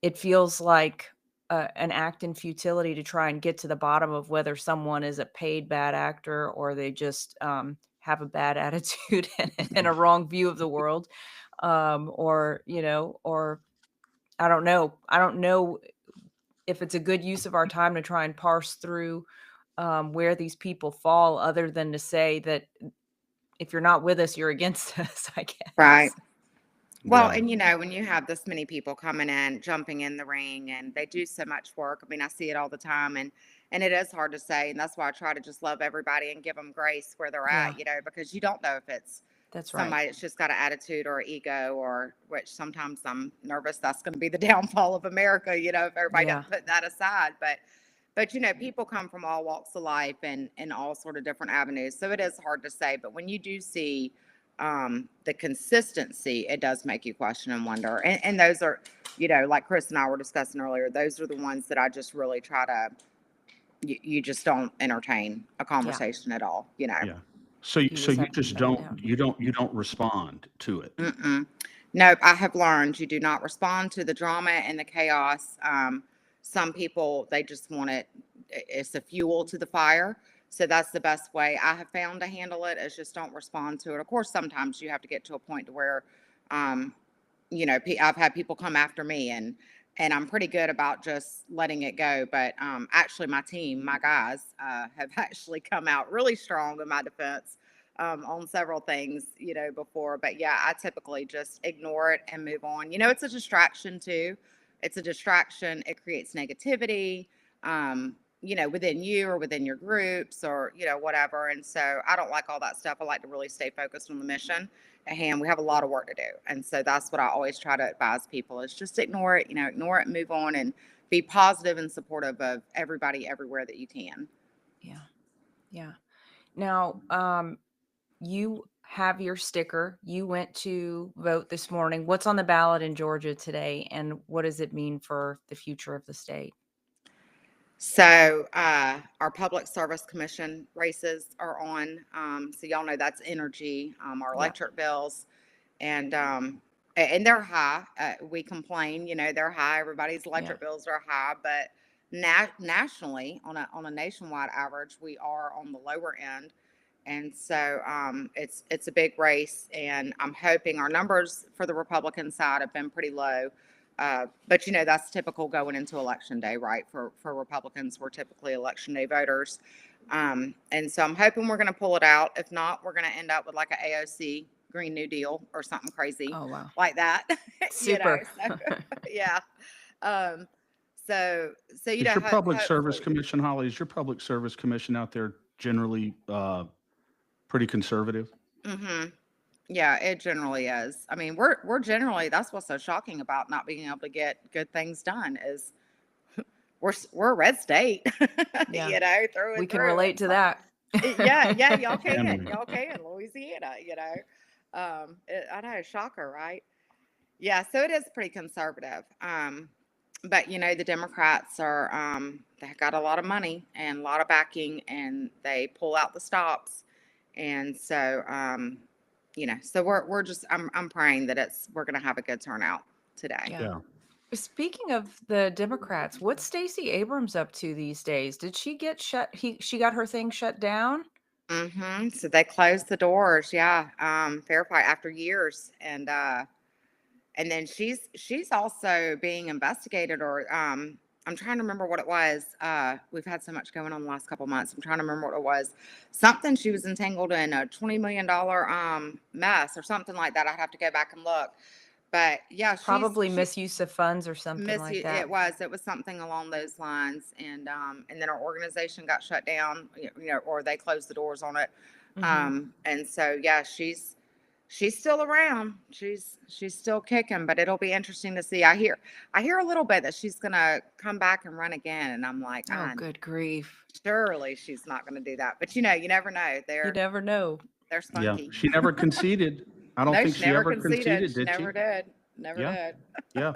it feels like an act in futility to try and get to the bottom of whether someone is a paid bad actor or they just have a bad attitude and a wrong view of the world, or I don't know if it's a good use of our time to try and parse through where these people fall, other than to say that if you're not with us, you're against us, I
Right.
guess.
Well,
Yeah.
and when you have this many people coming in, jumping in the ring, and they do so much work. I mean, I see it all the time, and it is hard to say, and that's why I try to just love everybody and give them grace where they're
Yeah,
at, because you don't know if it's
that's right.
somebody that's just got an attitude or ego, or which sometimes I'm nervous that's going to be the downfall of America, if everybody
Yeah,
doesn't put that aside. But people come from all walks of life and all sort of different avenues, so it is hard to say. But when you do see the consistency, it does make you question and wonder. And those are, like Chris and I were discussing earlier, those are the ones that I just really try to, you just don't entertain a
yeah.
conversation at all.
Yeah. So
You
so
just
you
have to
just
shut it down.
don't respond to it.
Mm-mm. Nope, I have learned you do not respond to the drama and the chaos. Some people, they just want it, it's a fuel to the fire. So that's the best way I have found to handle it, is just don't respond to it. Of course, sometimes you have to get to a point to where, um, I've had people come after me, and I'm pretty good about just letting it go. But actually, my team, my guys, have actually come out really strong in my defense on several things, before. But yeah, I typically just ignore it and move on. It's a distraction too. It's a distraction. It creates negativity, within you or within your groups, or, whatever. And so I don't like all that stuff. I like to really stay focused on the mission at hand. We have a lot of work to do. And so that's what I always try to advise people, is just ignore it, ignore it, move on, and be positive and supportive of everybody everywhere that you can.
Yeah, yeah. Now, you have your sticker. You went to vote this morning. What's on the ballot in Georgia today, and what does it mean for the future of the state?
So our Public Service Commission races are on. So y'all know that's energy, our
Yeah,
electric bills, and and they're high. We complain, they're high. Everybody's
yeah,
electric bills are high, but nationally, on a nationwide average, we are on the lower end. And so it's a big race, and I'm hoping our numbers for the Republican side have been pretty low. But that's typical going into election day, right? For Republicans, we're typically election day voters, and so I'm hoping we're going to pull it out. If not, we're going to end up with like a AOC Green New Deal or something crazy
oh wow,
like that. you know,
super.
so yeah. Um, so
Is your public service
hopefully.
commission, Holly, is your public service commission out there generally pretty conservative?
Hmm. Yeah, it generally is. I mean, we're generally, that's what's so shocking about not being able to get good things done, is we're a red state,
Yeah,
through
we
and
can
through.
relate
And
to
so,
that.
yeah,
Can we?
y'all can, Louisiana, I know, shocker, right? Yeah, so it is pretty conservative. But the Democrats are, they got a lot of money and a lot of backing, and they pull out the stops. And so, so we're just, I'm praying that we're going to have a good turnout today.
Yeah.
Yeah.
Speaking of the Democrats, what's Stacey Abrams up to these days? Did she get shut? She got her thing shut down.
So they closed the doors. Yeah. Verify after years. And then she's also being investigated, or I'm trying to remember what it was. We've had so much going on the last couple months. I'm trying to remember what it was. Something, she was entangled in a $20 million mess or something like that. I'd have to go back and look. But yeah,
Probably
she
misuse of funds or something
miss
like
you.
that.
It was something along those lines, and then our organization got shut down, or they closed the doors on it. And so yeah, she's still around. She's still kicking, but it'll be interesting to see. I hear a little bit that she's gonna come back and run again, and I'm like,
Oh, good grief.
surely she's not gonna do that. But you never know.
You never know.
They're
Yeah,
spunky.
she never conceded. I don't
No,
think
she
she
never
ever
conceded.
conceded,
She
did
never
she?
did. Never
Yeah,
did.
yeah.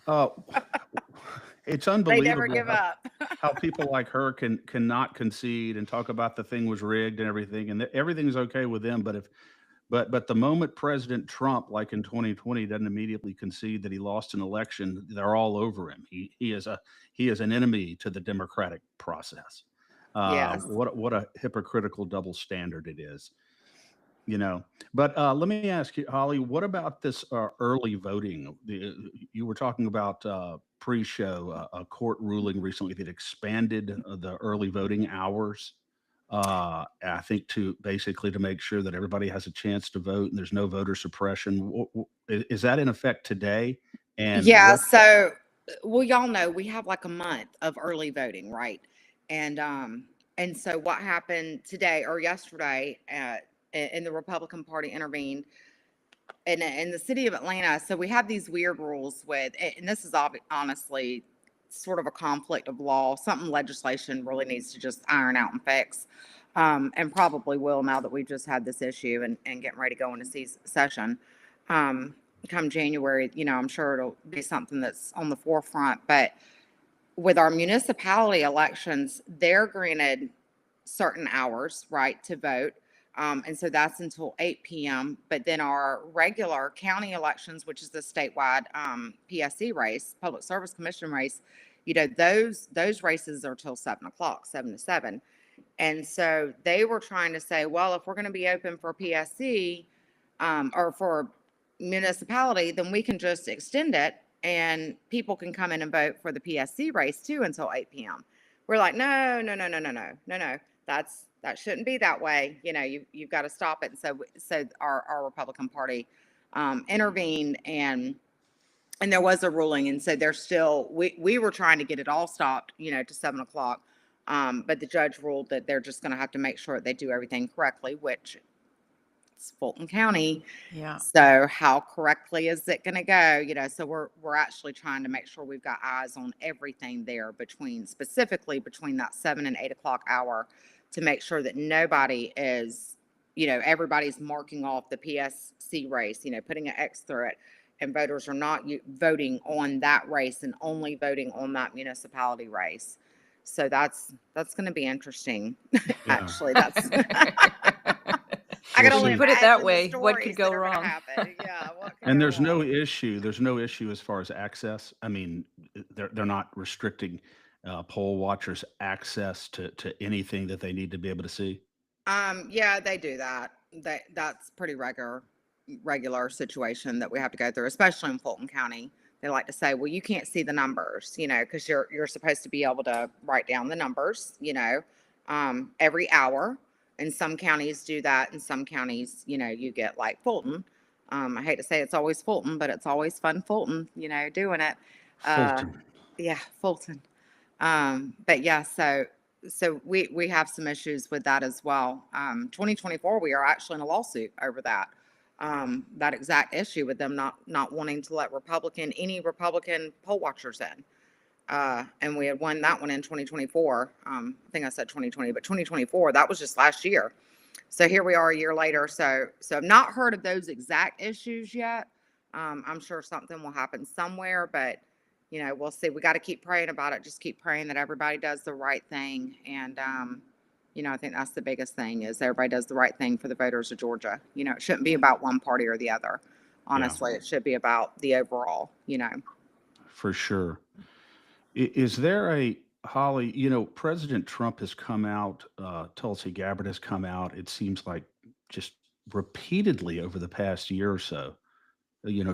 Uh, it's
They never
unbelievable
give up.
how people like her cannot concede and talk about the thing was rigged and everything, and everything's okay with them. But the moment President Trump, like in 2020, doesn't immediately concede that he lost an election, they're all over him. He is an enemy to the democratic process.
Yes.
What a hypocritical double standard it is, you know. But let me ask you, Holly, what about this early voting? You were talking about pre-show a court ruling recently that expanded the early voting hours. I think to basically to make sure that everybody has a chance to vote and there's no voter suppression. Is that in effect today? And
Yeah.
what?
So, well, y'all know we have like a month of early voting, right? And and so what happened today or yesterday? In the Republican Party intervened in the city of Atlanta. So we have these weird rules with, and this is honestly sort of a conflict of law, something legislation really needs to just iron out and fix, and probably will now that we've just had this issue and getting ready to go into session. Um, Come January, I'm sure it'll be something that's on the forefront. But with our municipality elections, they're granted certain hours, right, to vote. And so that's until 8 p.m. But then our regular county elections, which is the statewide PSC race, Public Service Commission race, those races are till 7 o'clock, 7 to 7. And so they were trying to say, well, if we're going to be open for PSC or for municipality, then we can just extend it and people can come in and vote for the PSC race too until 8 p.m. We're like, no, no, no, no, no, no, no, no. That shouldn't be that way. You've got to stop it. And so our Republican Party intervened, and there was a ruling. And so they're still, we were trying to get it all stopped, to 7 o'clock. But the judge ruled that they're just going to have to make sure they do everything correctly, which it's Fulton County.
Yeah.
So how correctly is it going to go? So we're actually trying to make sure we've got eyes on everything there specifically between that 7 and 8 o'clock hour, to make sure that nobody is, everybody's marking off the PSC race, putting an X through it, and voters are not voting on that race and only voting on that municipality race. So that's going to be interesting.
Yeah.
Actually, that's. I
Well,
can only
see,
Put it that
imagine the
way. What could
stories
go
that are going to
wrong?
happen. Yeah, what could
and
go
there's no
wrong?
issue. There's no issue as far as access. I mean, they're not restricting poll watchers access to anything that they need to be able to see.
Yeah, they do that. That's pretty regular situation that we have to go through, especially in Fulton County. They like to say, well, you can't see the numbers, because you're supposed to be able to write down the numbers, every hour. And some counties do that, and some counties, you get like Fulton. I hate to say it's always Fulton, but it's always fun Fulton, doing it. Uh,
Fulton.
yeah, Fulton. But yeah, so we have some issues with that as well. 2024, we are actually in a lawsuit over that exact issue with them not wanting to let any Republican poll watchers in. And we had won that one in 2024. I think I said 2020, but 2024, that was just last year. So here we are a year later. So I've not heard of those exact issues yet. I'm sure something will happen somewhere, but we'll see. We got to keep praying about it. Just keep praying that everybody does the right thing. And, I think that's the biggest thing, is everybody does the right thing for the voters of Georgia. It shouldn't be about one party or the other.
Yeah,
Honestly, it should be about the overall.
for sure. Is there Holly, President Trump has come out, Tulsi Gabbard has come out. It seems like just repeatedly over the past year or so,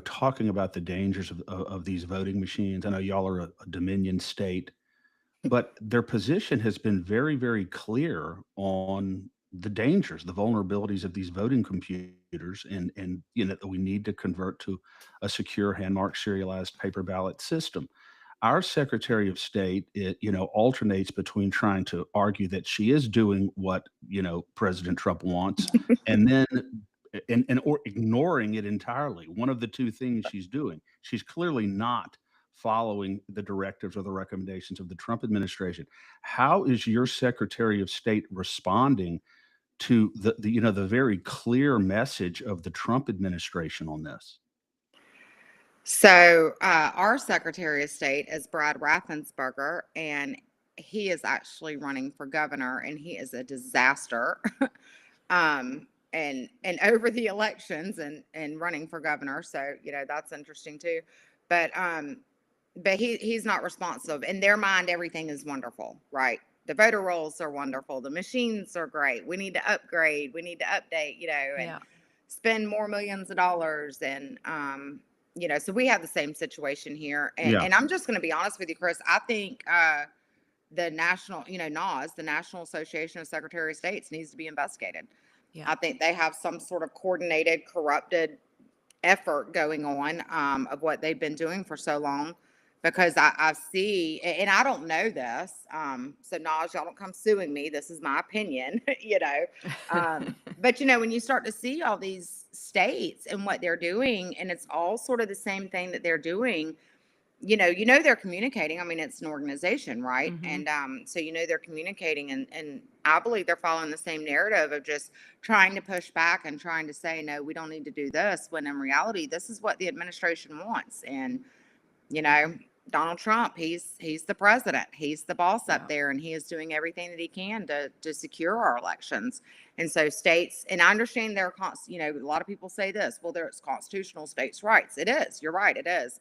talking about the dangers of these voting machines. I know y'all are a Dominion state, but their position has been very, very clear on the dangers, the vulnerabilities of these voting computers, and that we need to convert to a secure hand marked serialized paper ballot system. Our Secretary of State, alternates between trying to argue that she is doing what President Trump wants, and then or ignoring it entirely. One of the two things she's doing. She's clearly not following the directives or the recommendations of the Trump administration. How is your Secretary of State responding to the very clear message of the Trump administration on this?
So, our Secretary of State is Brad Raffensperger, and he is actually running for governor, and he is a disaster. And over the elections and running for governor, so that's interesting too. But he's not responsive. In their mind, everything is wonderful, right? The voter rolls are wonderful. The machines are great. We need to upgrade. We need to update, and
Yeah.
spend more millions of dollars. And, so we have the same situation here. And,
Yeah.
and I'm just going to be honest with you, Chris. I think the national, NAS, the National Association of Secretary of States, needs to be investigated.
Yeah.
I think they have some sort of coordinated, corrupted effort going on of what they've been doing for so long, because I see, and I don't know this. So Naj, y'all don't come suing me. This is my opinion, but when you start to see all these states and what they're doing, and it's all sort of the same thing that they're doing, they're communicating. I mean, it's an organization, right?
Mhm.
And so they're communicating, and I believe they're following the same narrative of just trying to push back and trying to say, no, we don't need to do this, when in reality, this is what the administration wants. And Donald Trump, he's the president, he's the boss
Yeah.
up there, and he is doing everything that he can to secure our elections. And so states, and I understand there are, a lot of people say this, well, there's constitutional states' rights. It is. You're right. It is.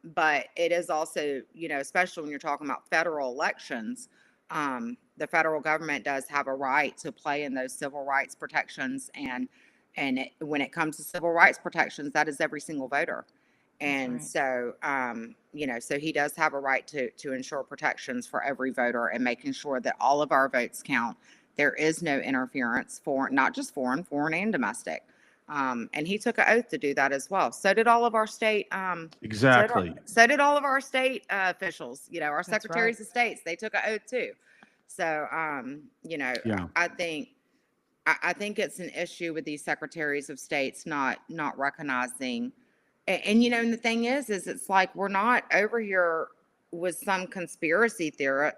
But it is also, especially when you're talking about federal elections, the federal government does have a right to play in those civil rights protections. And when it comes to civil rights protections, that is every single voter. And
right.
so, so he does have a right to ensure protections for every voter, and making sure that all of our votes count. There is no interference, for not just foreign and domestic. And he took an oath to do that as well. So did all of our state.
Exactly.
So did all of our state officials. Our
That's
secretaries
right.
of states. They took an oath too. So,
Yeah.
I think it's an issue with these secretaries of states not recognizing. And the thing is it's like, we're not over here with some conspiracy theory,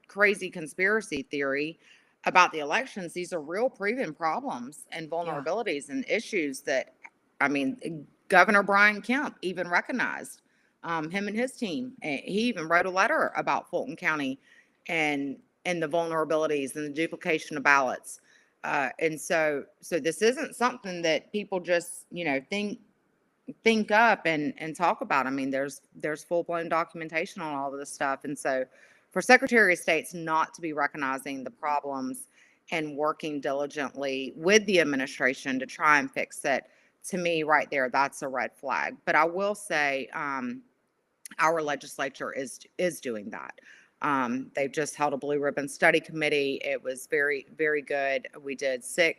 crazy conspiracy theory about the elections. These are real proven problems and
Yeah.
vulnerabilities and issues that, I mean, Governor Brian Kemp even recognized, him and his team. He even wrote a letter about Fulton County and the vulnerabilities and the duplication of ballots. And so this isn't something that people just, think up and talk about. I mean, there's full-blown documentation on all of this stuff. And so for Secretary of State's not to be recognizing the problems and working diligently with the administration to try and fix it, to me right there, that's a red flag. But I will say, our legislature is doing that. They've just held a blue ribbon study committee. It was very, very good. We did I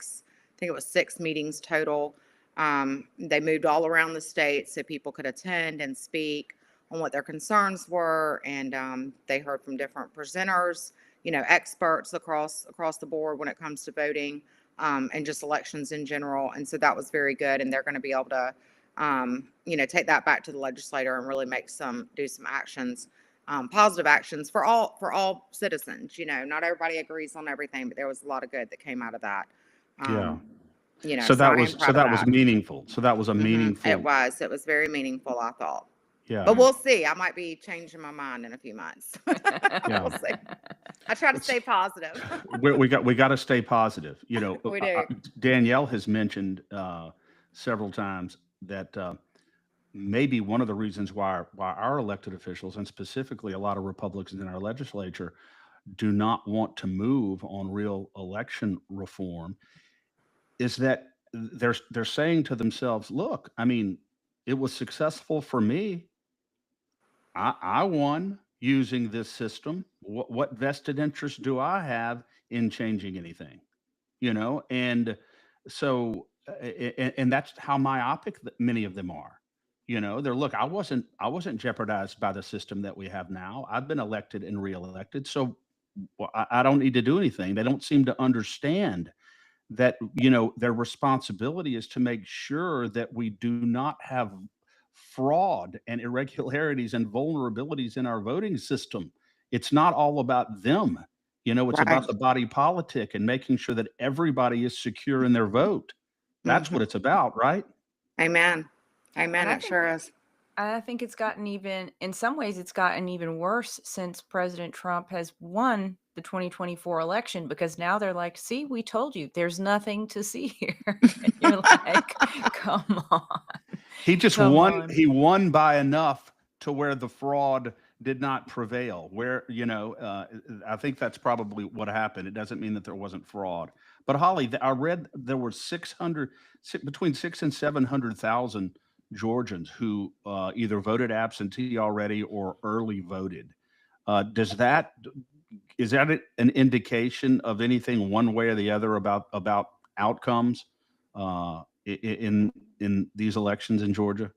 think it was 6 meetings total. They moved all around the state so people could attend and speak on what their concerns were. And they heard from different presenters, experts across the board when it comes to voting, and just elections in general. And so that was very good. And they're going to be able to, take that back to the legislator and really do some actions, positive actions for all citizens. Not everybody agrees on everything, but there was a lot of good that came out of that.
Yeah.
Um,
So
so
that
I am
was so
proud of
that was
that.
meaningful. So that was a meaningful.
It was very meaningful, I thought. But
Yeah.
we'll see. I might be changing my mind in a few months.
Yeah.
We'll see. I try to
It's
stay positive.
we got to stay positive.
We do.
Danielle has mentioned several times that maybe one of the reasons why our elected officials, and specifically a lot of Republicans in our legislature, do not want to move on real election reform is that they're saying to themselves, "Look, I mean, it was successful for me. I won using this system. What vested interest do I have in changing anything?" You know, and so and that's how myopic many of them are. You know, they're, look, I wasn't jeopardized by the system that we have now. I've been elected and reelected, so I don't need to do anything. They don't seem to understand that, their responsibility is to make sure that we do not have fraud and irregularities and vulnerabilities in our voting system. It's not all about them. It's
Right.
about the body politic and making sure that everybody is secure in their vote. That's
Hmm.
what it's about, right?
Amen.
And
Amen.
I
It
think
sure is.
I think it's gotten even in some ways it's gotten even worse since President Trump has won the 2024 election because now they're like, "See, we told you there's nothing to see here." And you're like, "Come on.
He just
Come
won.
on."
He won by enough to where the fraud did not prevail. Where, I think that's probably what happened. It doesn't mean that there wasn't fraud. But Holly, I read there were between 600 and 700,000 Georgians who either voted absentee already or early voted. Does that is that an indication of anything one way or the other about outcomes in these elections in Georgia?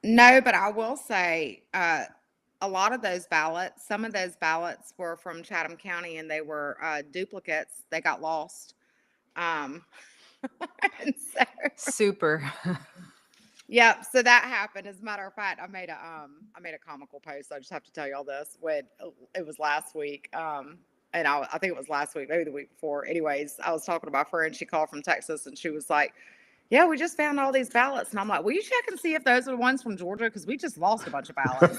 No, but I will say, a lot of those ballots, some of those ballots were from Chatham County and they were duplicates. They got lost. Um, and so,
Super.
yep. So that happened. As a matter of fact, I made a comical post. I just have to tell y'all this when it was last week. And I think it was last week, maybe the week before. Anyways, I was talking to my friend. She called from Texas and she was like, "Yeah, we just found all these ballots." And I'm like, "Will you check and see if those are the ones from Georgia? Because we just lost a bunch of ballots."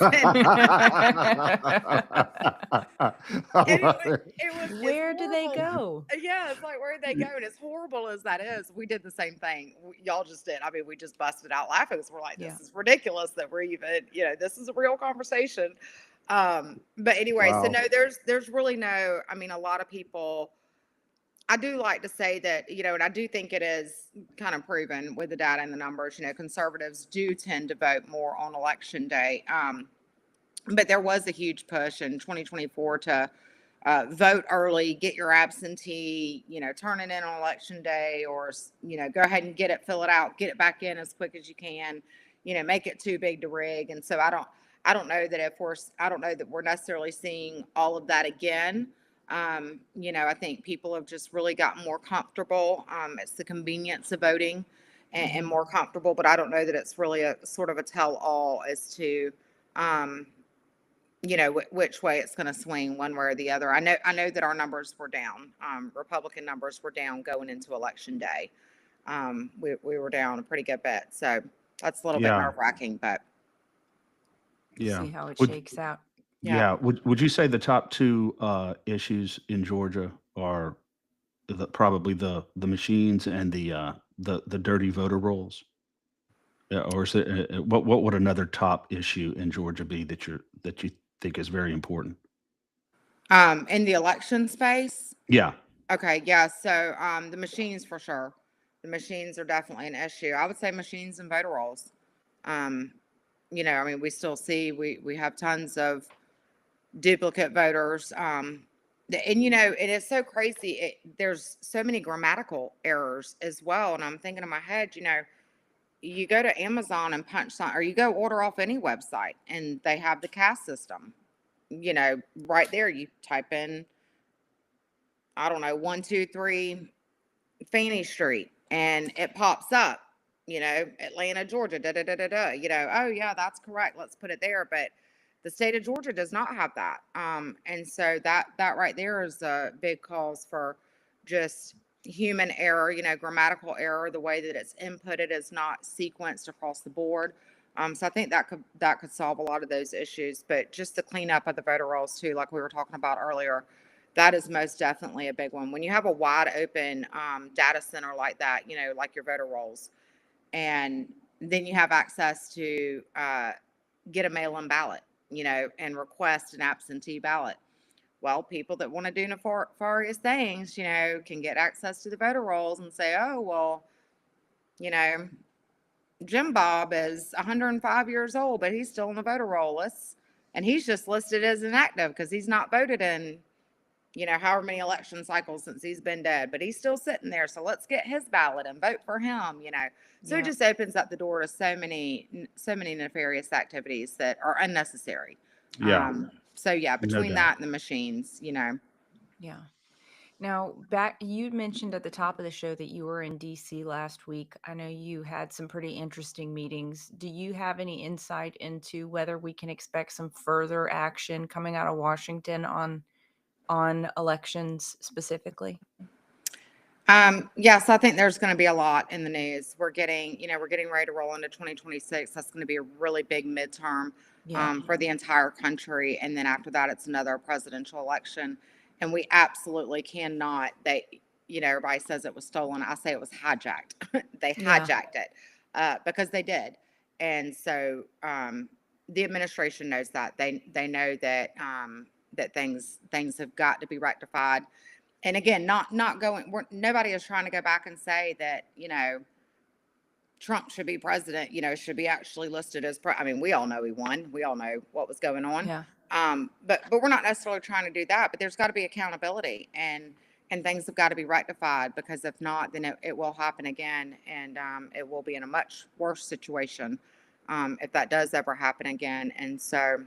And it's
Where do they
horrible.
go?
Yeah, it's like, where'd they go? And as horrible as that is, we did the same thing. Y'all just did. I mean, we just busted out laughing because we're like,
Yeah.
this is ridiculous that we're even, this is a real conversation. But anyway, so
Wow.
no, there's really no, I mean, a lot of people, I do like to say that, and I do think it is kind of proven with the data and the numbers, conservatives do tend to vote more on election day. But there was a huge push in 2024 to vote early, get your absentee, turn it in on election day, or, go ahead and fill it out, get it back in as quick as you can, make it too big to rig. And so I don't know that I don't know that we're necessarily seeing all of that again. I think people have just really gotten more comfortable. It's the convenience of voting and more comfortable, but I don't know that it's really a sort of a tell all as to, um, which way it's going to swing one way or the other. I know that our numbers were down. Republican numbers were down going into election day. We were down a pretty good bit. So that's a little bit
Yeah.
nerve wracking, but
Yeah.
See how it
Would
shakes out.
yeah.
yeah. Would you say the top two issues in Georgia are probably the machines and the dirty voter rolls? Yeah, or is it what would another top issue in Georgia be that you think is very important?
In the election space,
Yeah.
okay, yeah. So the machines for sure. The machines are definitely an issue. I would say machines and voter rolls. Um, I mean, we still see we have tons of duplicate voters. And it is so crazy. There's so many grammatical errors as well. And I'm thinking in my head, you go to Amazon and punch some, or you go order off any website, and they have the caste system. Right there, you type in, I don't know, 123 Fanny Street, and it pops up. Atlanta, Georgia, da da da da da. Oh yeah, that's correct. Let's put it there. But the state of Georgia does not have that. And so that right there is a big cause for just human error. Grammatical error. The way that it's inputted is not sequenced across the board. So I think that could solve a lot of those issues. But just the cleanup of the voter rolls too, like we were talking about earlier, that is most definitely a big one. When you have a wide open data center like that, like your voter rolls, and then you have access to get a mail-in ballot, and request an absentee ballot. Well, people that want to do nefarious things, can get access to the voter rolls and say, oh, well, you know, Jim Bob is 105 years old, but he's still on the voter roll list. And he's just listed as inactive because he's not voted in, however many election cycles since he's been dead, but he's still sitting there. So let's get his ballot and vote for him. So it
Yeah.
just opens up the door to so many nefarious activities that are unnecessary.
Yeah,
So yeah,
no
between
doubt.
that and the machines.
Yeah. Now, back you mentioned at the top of the show that you were in DC last week. I know you had some pretty interesting meetings. Do you have any insight into whether we can expect some further action coming out of Washington on elections specifically?
Yes, I think there's going to be a lot in the news. We're getting ready to roll into 2026. That's going to be a really big midterm
Yeah.
for the entire country. And then after that, it's another presidential election. And we absolutely cannot, everybody says it was stolen. I say it was hijacked. They
Yeah.
hijacked it because they did. And so the administration knows that. They know that that things have got to be rectified. And again, not going. Nobody is trying to go back and say that Trump should be president. Should be actually listed as. I mean, we all know he won. We all know what was going on.
Yeah.
But we're not necessarily trying to do that. But there's got to be accountability, and things have got to be rectified, because if not, then it will happen again, and it will be in a much worse situation if that does ever happen again. And so,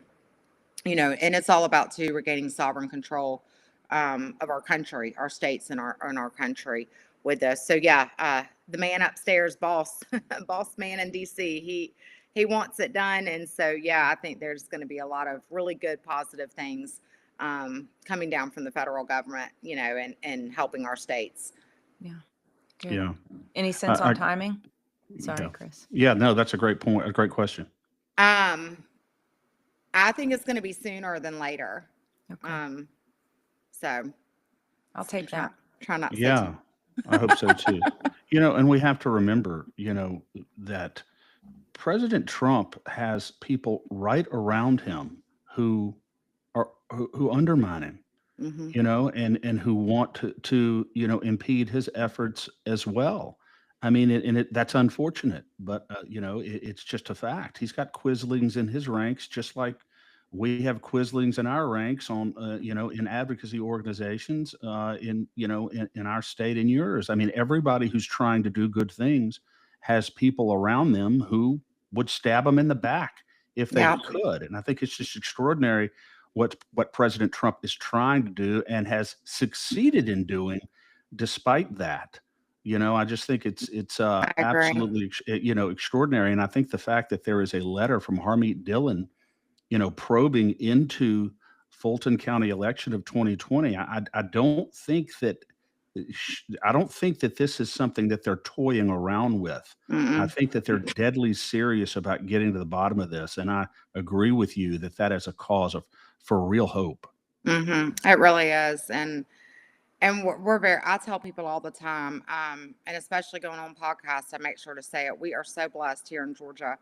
and it's all about too regaining sovereign control of our country, our states, and our country with this. So yeah, the man upstairs, boss, boss man in DC, he wants it done, and so yeah, I think there's going to be a lot of really good, positive things coming down from the federal government, and helping our states.
Yeah. Good.
Yeah.
Any sense
I
on timing? Sorry,
yeah.
Chris.
Yeah, no, that's a great point. A great question.
Um, I think it's going to be sooner than later.
Okay.
So
I'll take that.
try not to say too
Yeah, I hope so too. And we have to remember, that President Trump has people right around him who who undermine him,
hmm
and who want to impede his efforts as well. I mean, that's unfortunate, but it's just a fact. He's got quislings in his ranks, just like we have quislings in our ranks on in advocacy organizations in our state and yours. I mean, everybody who's trying to do good things has people around them who would stab them in the back if they
Yeah.
could. And I think it's just extraordinary what President Trump is trying to do and has succeeded in doing despite that. I just think it's
I agree.
absolutely extraordinary. And I think the fact that there is a letter from Harmeet Dillon, probing into Fulton County election of 2020, I don't think that I don't think that this is something that they're toying around with. I
Mm-mm.
think that they're deadly serious about getting to the bottom of this, and I agree with you that that is a cause for real hope.
It really is, and we're very. I tell people all the time, and especially going on podcasts, I make sure to say it. We are so blessed here in Georgia.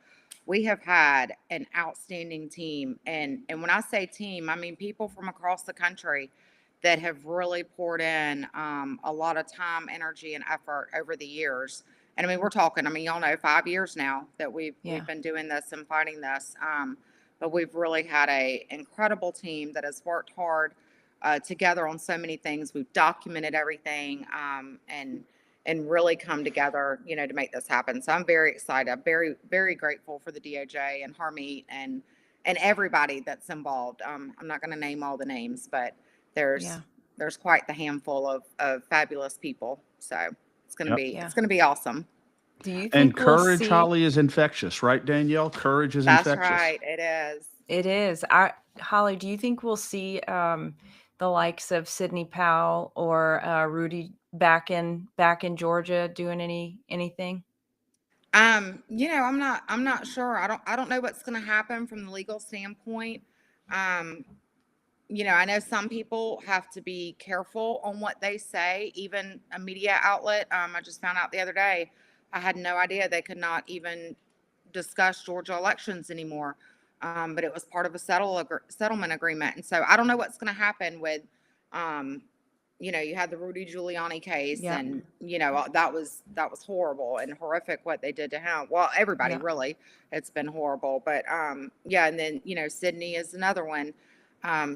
We have had an outstanding team, and when I say team, I mean people from across the country that have really poured in a lot of time, energy, and effort over the years. And I mean, we're talking. I mean, y'all know 5 years now that we've
Yeah.
been doing this and fighting this. But we've really had a incredible team that has worked hard together on so many things. We've documented everything and really come together, to make this happen. So I'm very excited. I'm very, very grateful for the DOJ and Harmeet and everybody that's involved. I'm not going to name all the names, but there's
Yeah.
there's quite the handful of fabulous people. So it's gonna
Yep.
be
Yeah.
it's gonna be awesome.
Do you
And
think we'll
courage,
see?
Holly, is infectious, right, Danielle? Courage is
That's
infectious.
right. It is.
It is. Holly, do you think we'll see the likes of Sidney Powell or Rudy back in Georgia doing anything?
I'm not sure. I don't know what's gonna happen from the legal standpoint. Um, I know some people have to be careful on what they say, even a media outlet. I just found out the other day, I had no idea they could not even discuss Georgia elections anymore. But it was part of a settlement agreement. And so I don't know what's going to happen with, um, you had the Rudy Giuliani case,
Yep.
and that was horrible and horrific what they did to him. Well, everybody
Yep.
really, it's been horrible. But yeah, and then Sydney is another one.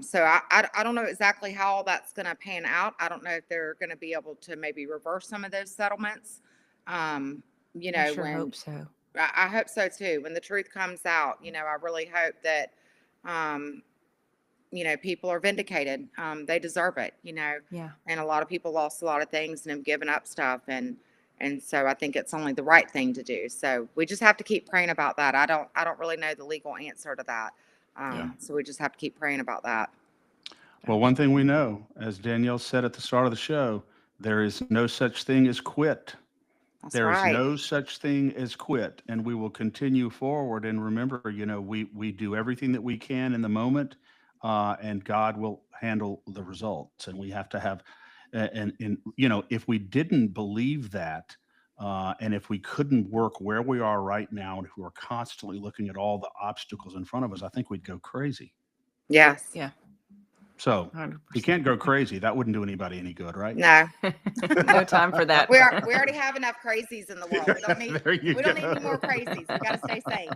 So I don't know exactly how all that's going to pan out. I don't know if they're going to be able to maybe reverse some of those settlements. Um,
I sure
when
hope so.
I hope so too. When the truth comes out, I really hope that, um, people are vindicated. They deserve it,
Yeah.
and a lot of people lost a lot of things and have given up stuff. And so I think it's only the right thing to do. So we just have to keep praying about that. I don't really know the legal answer to that.
Yeah.
So we just have to keep praying about that.
Well, one thing we know, as Danielle said at the start of the show, there is no such thing as quit.
That's
There is
right.
no such thing as quit, and we will continue forward. And remember, we do everything that we can in the moment, and God will handle the results. And we have to have, and if we didn't believe that, and if we couldn't work where we are right now, and if we were constantly looking at all the obstacles in front of us, I think we'd go crazy.
Yes.
Yeah.
So we
100%.
can't go crazy. That wouldn't do anybody any good, right?
No.
No time for that.
We already have enough crazies in the world. We don't need
There you
we don't need any
go.
more crazies. We got to stay sane.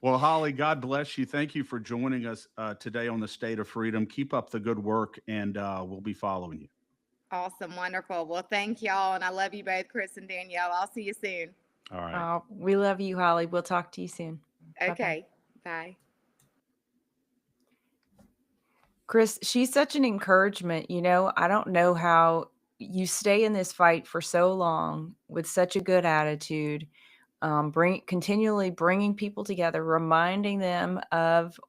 Well, Holly, God bless you. Thank you for joining us today on the State of Freedom. Keep up the good work, and we'll be following you.
Awesome, wonderful. Well, thank y'all, and I love you both, Chris and Danielle. I'll see you soon.
All right.
We love you, Holly. We'll talk to you soon. Bye-bye.
Okay, bye.
Chris, she's such an encouragement. I don't know how you stay in this fight for so long with such a good attitude, continually bringing people together, reminding them of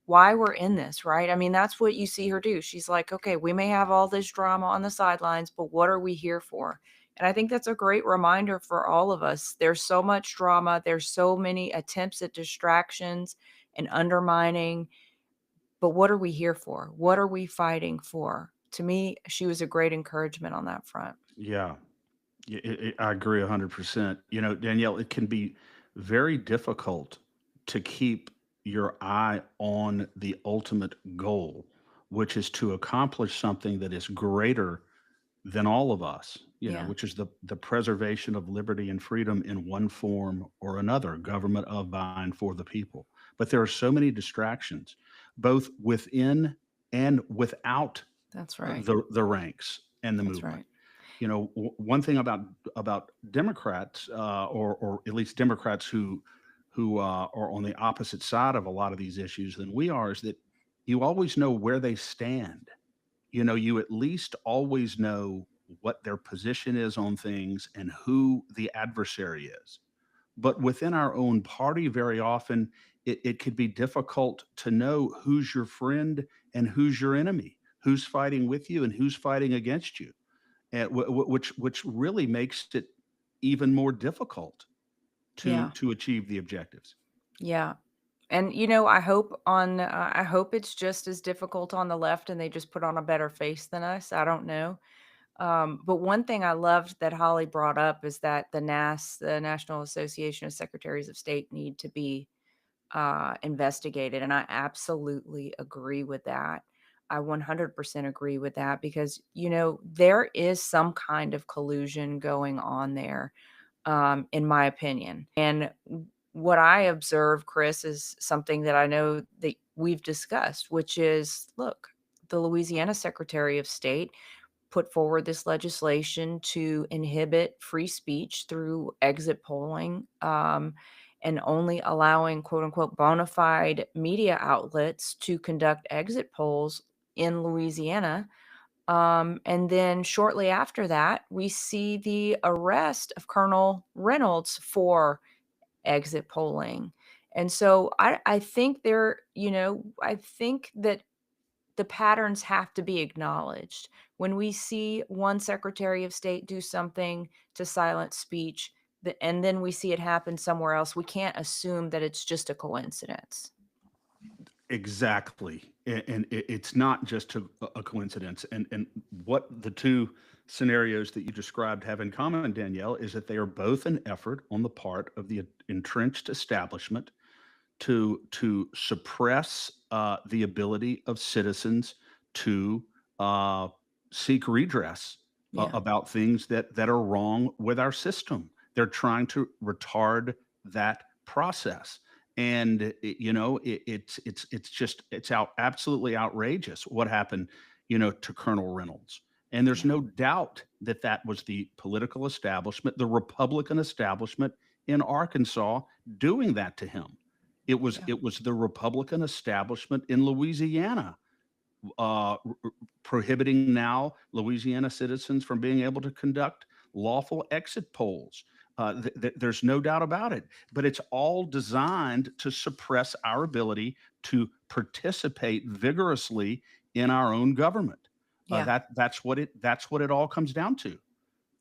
why we're in this, right? I mean, that's what you see her do. She's like, okay, we may have all this drama on the sidelines, but what are we here for? And I think that's a great reminder for all of us. There's so much drama. There's so many attempts at distractions and undermining. But what are we here for? What are we fighting for? To me, she was a great encouragement on that front.
Yeah, I agree 100%. Danielle, it can be very difficult to keep your eye on the ultimate goal, which is to accomplish something that is greater than all of us,
Yeah.
which is the preservation of liberty and freedom in one form or another, government of, by, and for the people. But there are so many distractions, both within and without
That's right.
the ranks and the
That's
movement.
right.
One thing about Democrats, or at least Democrats who are on the opposite side of a lot of these issues than we are, is that you always know where they stand. You at least always know what their position is on things and who the adversary is. But within our own party, very often it could be difficult to know who's your friend and who's your enemy, who's fighting with you and who's fighting against you, and which really makes it even more difficult to
Yeah.
to achieve the objectives.
Yeah. And I hope it's just as difficult on the left and they just put on a better face than us. I don't know. But one thing I loved that Holly brought up is that the National Association of Secretaries of State, need to be investigated. And I absolutely agree with that. I 100% agree with that because, there is some kind of collusion going on there, in my opinion. And what I observe, Chris, is something that I know that we've discussed, which is, look, the Louisiana Secretary of State put forward this legislation to inhibit free speech through exit polling, and only allowing quote unquote bona fide media outlets to conduct exit polls in Louisiana. And then shortly after that, we see the arrest of Colonel Reynolds for exit polling. And so I think I think that the patterns have to be acknowledged. When we see one Secretary of State do something to silence speech, and then we see it happen somewhere else, we can't assume that it's just a coincidence.
Exactly. And it's not just a coincidence. And what the two scenarios that you described have in common, Danielle, is that they are both an effort on the part of the entrenched establishment to suppress the ability of citizens to uh, seek redress
Yeah.
about things that are wrong with our system. They're trying to retard that process, and it's just it's out absolutely outrageous what happened, to Colonel Reynolds. And there's
Yeah.
no doubt that that was the political establishment, the Republican establishment in Arkansas doing that to him. it was
Yeah.
it was the Republican establishment in Louisiana, prohibiting now Louisiana citizens from being able to conduct lawful exit polls. There's no doubt about it, but it's all designed to suppress our ability to participate vigorously in our own government.
Yeah.
That's what it all comes down to.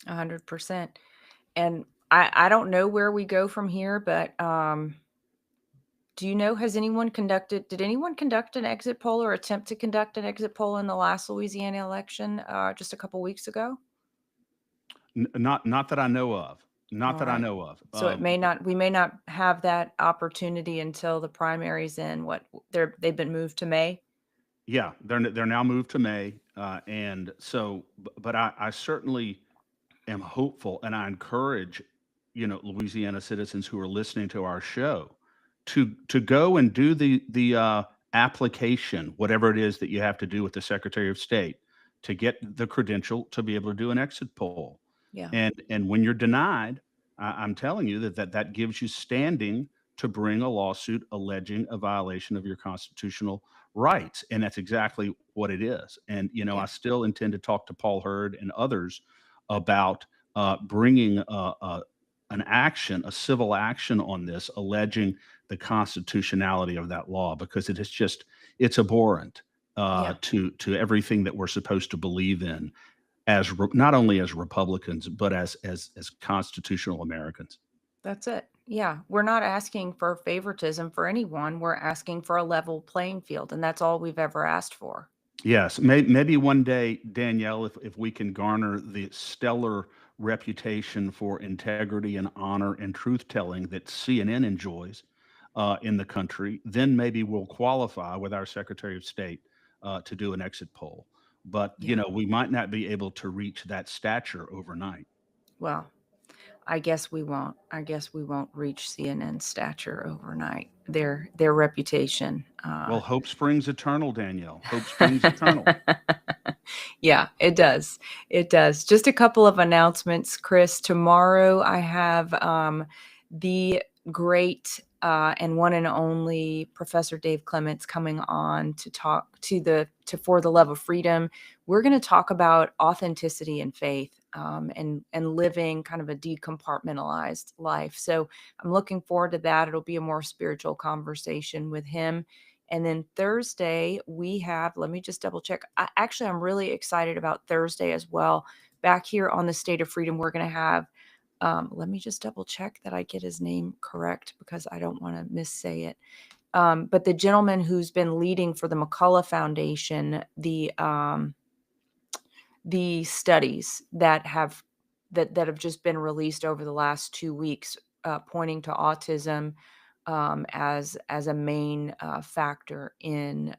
100%. And I don't know where we go from here, but do you know, did anyone conduct an exit poll or attempt to conduct an exit poll in the last Louisiana election just a couple weeks ago?
Not that I know of. Not
All
that I
right.
know of.
So we may not have that opportunity until the primaries in they've been moved to May.
Yeah, they're now moved to May, and so, but I certainly am hopeful, and I encourage, Louisiana citizens who are listening to our show to go and do the application, whatever it is that you have to do with the Secretary of State to get the credential to be able to do an exit poll.
Yeah.
And when you're denied, I'm telling you that gives you standing to bring a lawsuit alleging a violation of your constitutional rights, and that's exactly what it is. And I
Yeah.
still intend to talk to Paul Hurd and others about bringing a civil action on this, alleging the constitutionality of that law, because it's abhorrent
Yeah.
to everything that we're supposed to believe in not only as Republicans but as constitutional Americans.
That's it. Yeah. We're not asking for favoritism for anyone. We're asking for a level playing field, and that's all we've ever asked for.
Yes, maybe one day, Danielle, if we can garner the stellar reputation for integrity and honor and truth telling that CNN enjoys in the country, then maybe we'll qualify with our Secretary of State to do an exit poll. But
Yeah.
we might not be able to reach that stature overnight.
Well, I guess we won't. I guess we won't reach CNN's stature overnight. Their reputation.
Well, hope springs eternal, Danielle. Hope springs eternal.
Yeah, it does. It does. Just a couple of announcements, Chris. Tomorrow I have the great and one and only Professor Dave Clements coming on to talk to For the Love of Freedom. We're going to talk about authenticity and faith, and living kind of a decompartmentalized life. So I'm looking forward to that. It'll be a more spiritual conversation with him. And then Thursday, let me just double check. I'm really excited about Thursday as well. Back here on the State of Freedom, we're going to have, let me just double check that I get his name correct because I don't want to missay it. But the gentleman who's been leading for the McCullough Foundation, the studies that have just been released over the last 2 weeks, pointing to autism as a main factor in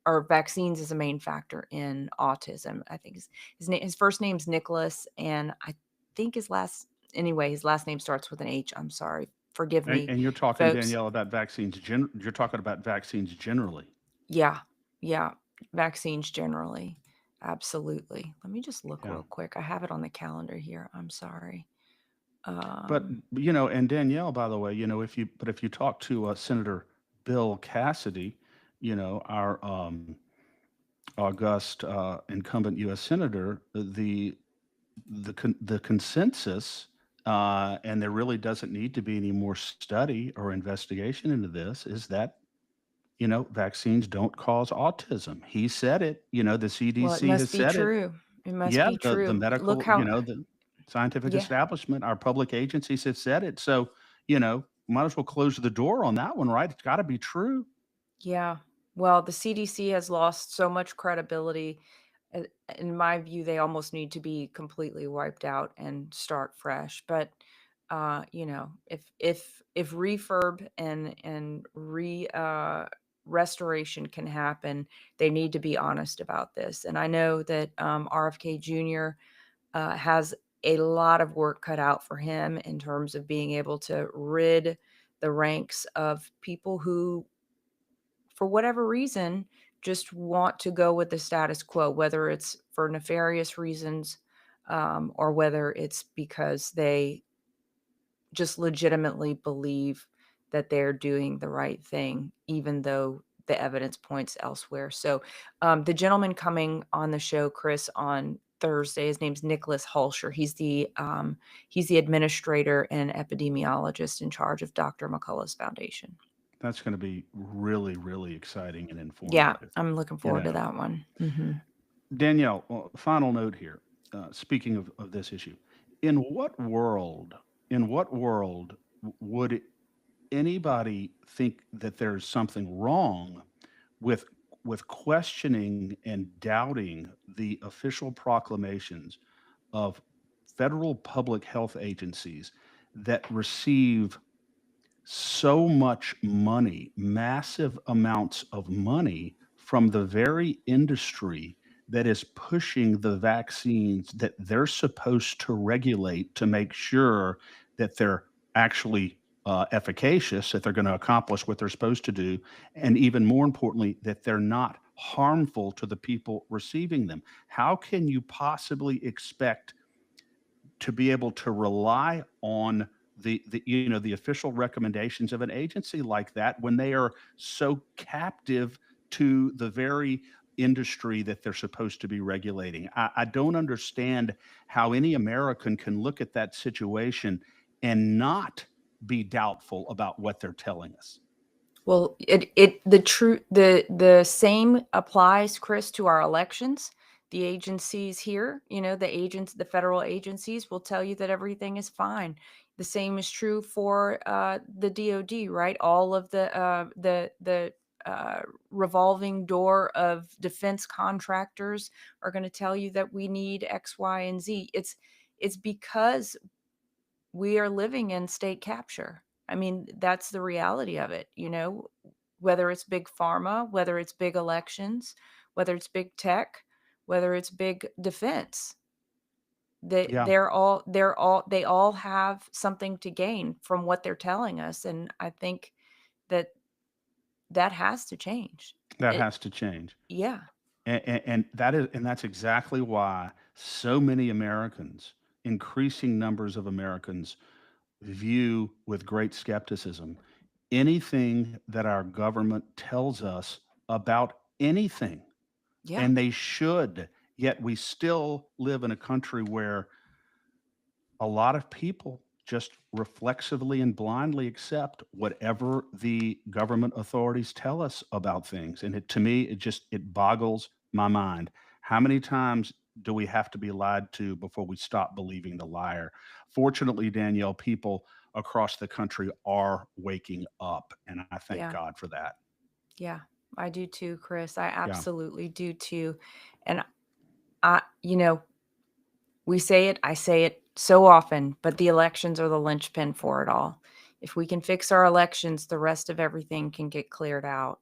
or vaccines as a main factor in autism. I think his first name's Nicholas, and I think his last name starts with an H. I'm sorry, forgive
And,
me,
and you're talking,
folks.
Danielle, about vaccines. You're talking about vaccines generally.
Yeah, yeah, vaccines generally. Absolutely. Let me just look
Yeah.
real quick. I have it on the calendar here. I'm sorry.
But
Um,
and Danielle, by the way, if you talk to Senator Bill Cassidy, our august incumbent U.S. senator, the consensus, and there really doesn't need to be any more study or investigation into this, is that vaccines don't cause autism. He said it. The
well, it
CDC
must
has
be
said it.
true. It must
Yeah,
be
the
true. Look
medical,
how,
the scientific
yeah,
establishment, our public agencies have said it. So, might as well close the door on that one, right? It's got to be true.
Yeah. Well, the CDC has lost so much credibility. Uh, In my view, they almost need to be completely wiped out and start fresh. But if refurb and restoration can happen, they need to be honest about this. And I know that RFK Jr. Has a lot of work cut out for him in terms of being able to rid the ranks of people who, for whatever reason, just want to go with the status quo, whether it's for nefarious reasons, or whether it's because they just legitimately believe that they're doing the right thing, even though the evidence points elsewhere. So, the gentleman coming on the show, Chris, on Thursday, his name's Nicholas Hulsher. He's the administrator and epidemiologist in charge of Dr. McCullough's foundation.
That's going to be really, really exciting and
Yeah,
informative.
I'm looking
You
forward to
know,
that one. Mhm.
Danielle, final note here. Speaking of this issue, in what world, in what world would anybody think that there's something wrong with questioning and doubting the official proclamations of federal public health agencies that receive so much money, massive amounts of money from the very industry that is pushing the vaccines that they're supposed to regulate to make sure that they're actually efficacious, that they're going to accomplish what they're supposed to do, and even more importantly, that they're not harmful to the people receiving them. How can you possibly expect to be able to rely on the official recommendations of an agency like that when they are so captive to the very industry that they're supposed to be regulating? I don't understand how any American can look at that situation and not be doubtful about what they're telling us.
Well, the same applies, Chris, to our elections. The agencies here, the federal agencies will tell you that everything is fine. The same is true for the DoD, right? All of the revolving door of defense contractors are going to tell you that we need X, Y, and Z. It's because we are living in state capture. I mean, that's the reality of it, whether it's big pharma, whether it's big elections, whether it's big tech, whether it's big defense.
Yeah,
They all have something to gain from what they're telling us. And I think that that has to change.
that
It
has to change.
Yeah.
And that's exactly why so many Americans, increasing numbers of Americans, view with great skepticism anything that our government tells us about anything.
Yeah.
And they should. Yet we still live in a country where a lot of people just reflexively and blindly accept whatever the government authorities tell us about things. And to me, it boggles my mind. How many times do we have to be lied to before we stop believing the liar? Fortunately, Danielle, people across the country are waking up, and I thank
Yeah.
God for that.
Yeah. I do too, Chris. I
Yeah.
absolutely do too. And I, you know, we say it, I say it so often, but the elections are the linchpin for it all. If we can fix our elections, the rest of everything can get cleared out.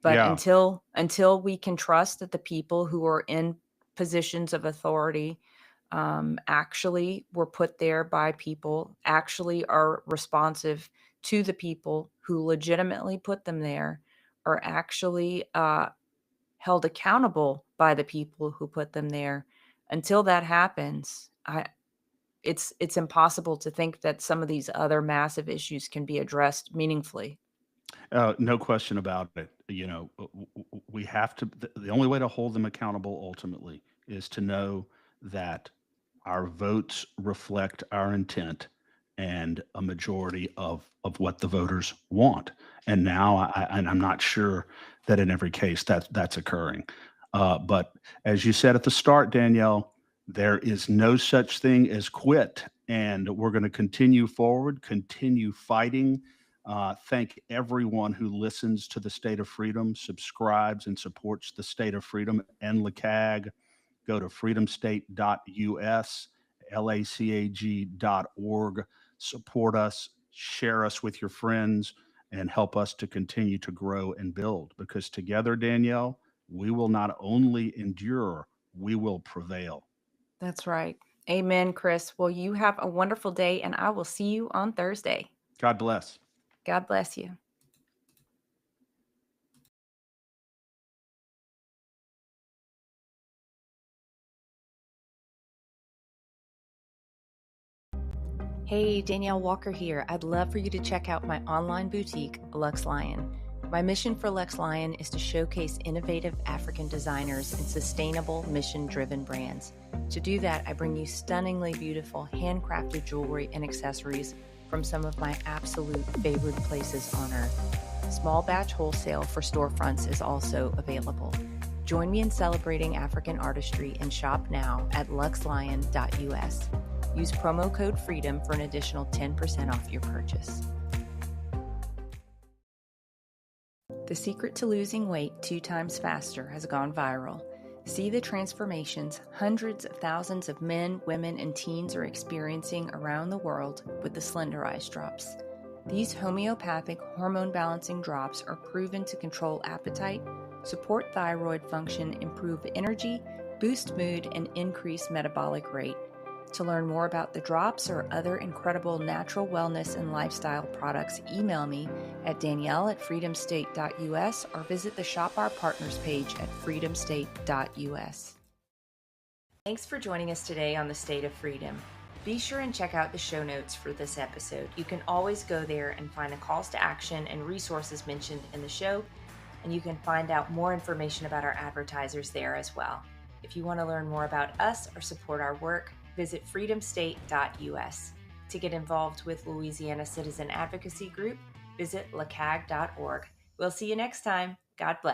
But
Yeah.
until we can trust that the people who are in positions of authority actually were put there by people, actually are responsive to the people who legitimately put them there, are actually held accountable by the people who put them there. Until that happens, it's impossible to think that some of these other massive issues can be addressed meaningfully.
No question about it. We have to, the only way to hold them accountable ultimately is to know that our votes reflect our intent and a majority of what the voters want. And now and I'm not sure that in every case that's occurring. But as you said at the start, Danielle, there is no such thing as quit. And we're going to continue forward, continue fighting Thank everyone who listens to the State of Freedom, subscribes, and supports the State of Freedom and LACAG. Go to freedomstate.us, lacag.org. Support us, share us with your friends, and help us to continue to grow and build. Because together, Danielle, we will not only endure, we will prevail.
That's right. Amen, Chris. Well, you have a wonderful day, and I will see you on Thursday.
God bless.
God bless you. Hey, Danielle Walker here. I'd love for you to check out my online boutique, Lux Lion. My mission for Lux Lion is to showcase innovative African designers and sustainable, mission-driven brands. To do that, I bring you stunningly beautiful handcrafted jewelry and accessories from some of my absolute favorite places on earth. Small batch wholesale for storefronts is also available. Join me in celebrating African artistry and shop now at luxlion.us. Use promo code FREEDOM for an additional 10% off your purchase. The secret to losing weight 2 times faster has gone viral. See the transformations hundreds of thousands of men, women, and teens are experiencing around the world with the Slender Eyes drops. These homeopathic hormone-balancing drops are proven to control appetite, support thyroid function, improve energy, boost mood, and increase metabolic rate. To learn more about the drops or other incredible natural wellness and lifestyle products, email me at danielle@freedomstate.us or visit the Shop Our Partners page at freedomstate.us. Thanks for joining us today on the State of Freedom. Be sure and check out the show notes for this episode. You can always go there and find the calls to action and resources mentioned in the show, and you can find out more information about our advertisers there as well. If you want to learn more about us or support our work, visit freedomstate.us. To get involved with Louisiana Citizen Advocacy Group, visit lacag.org. We'll see you next time. God bless.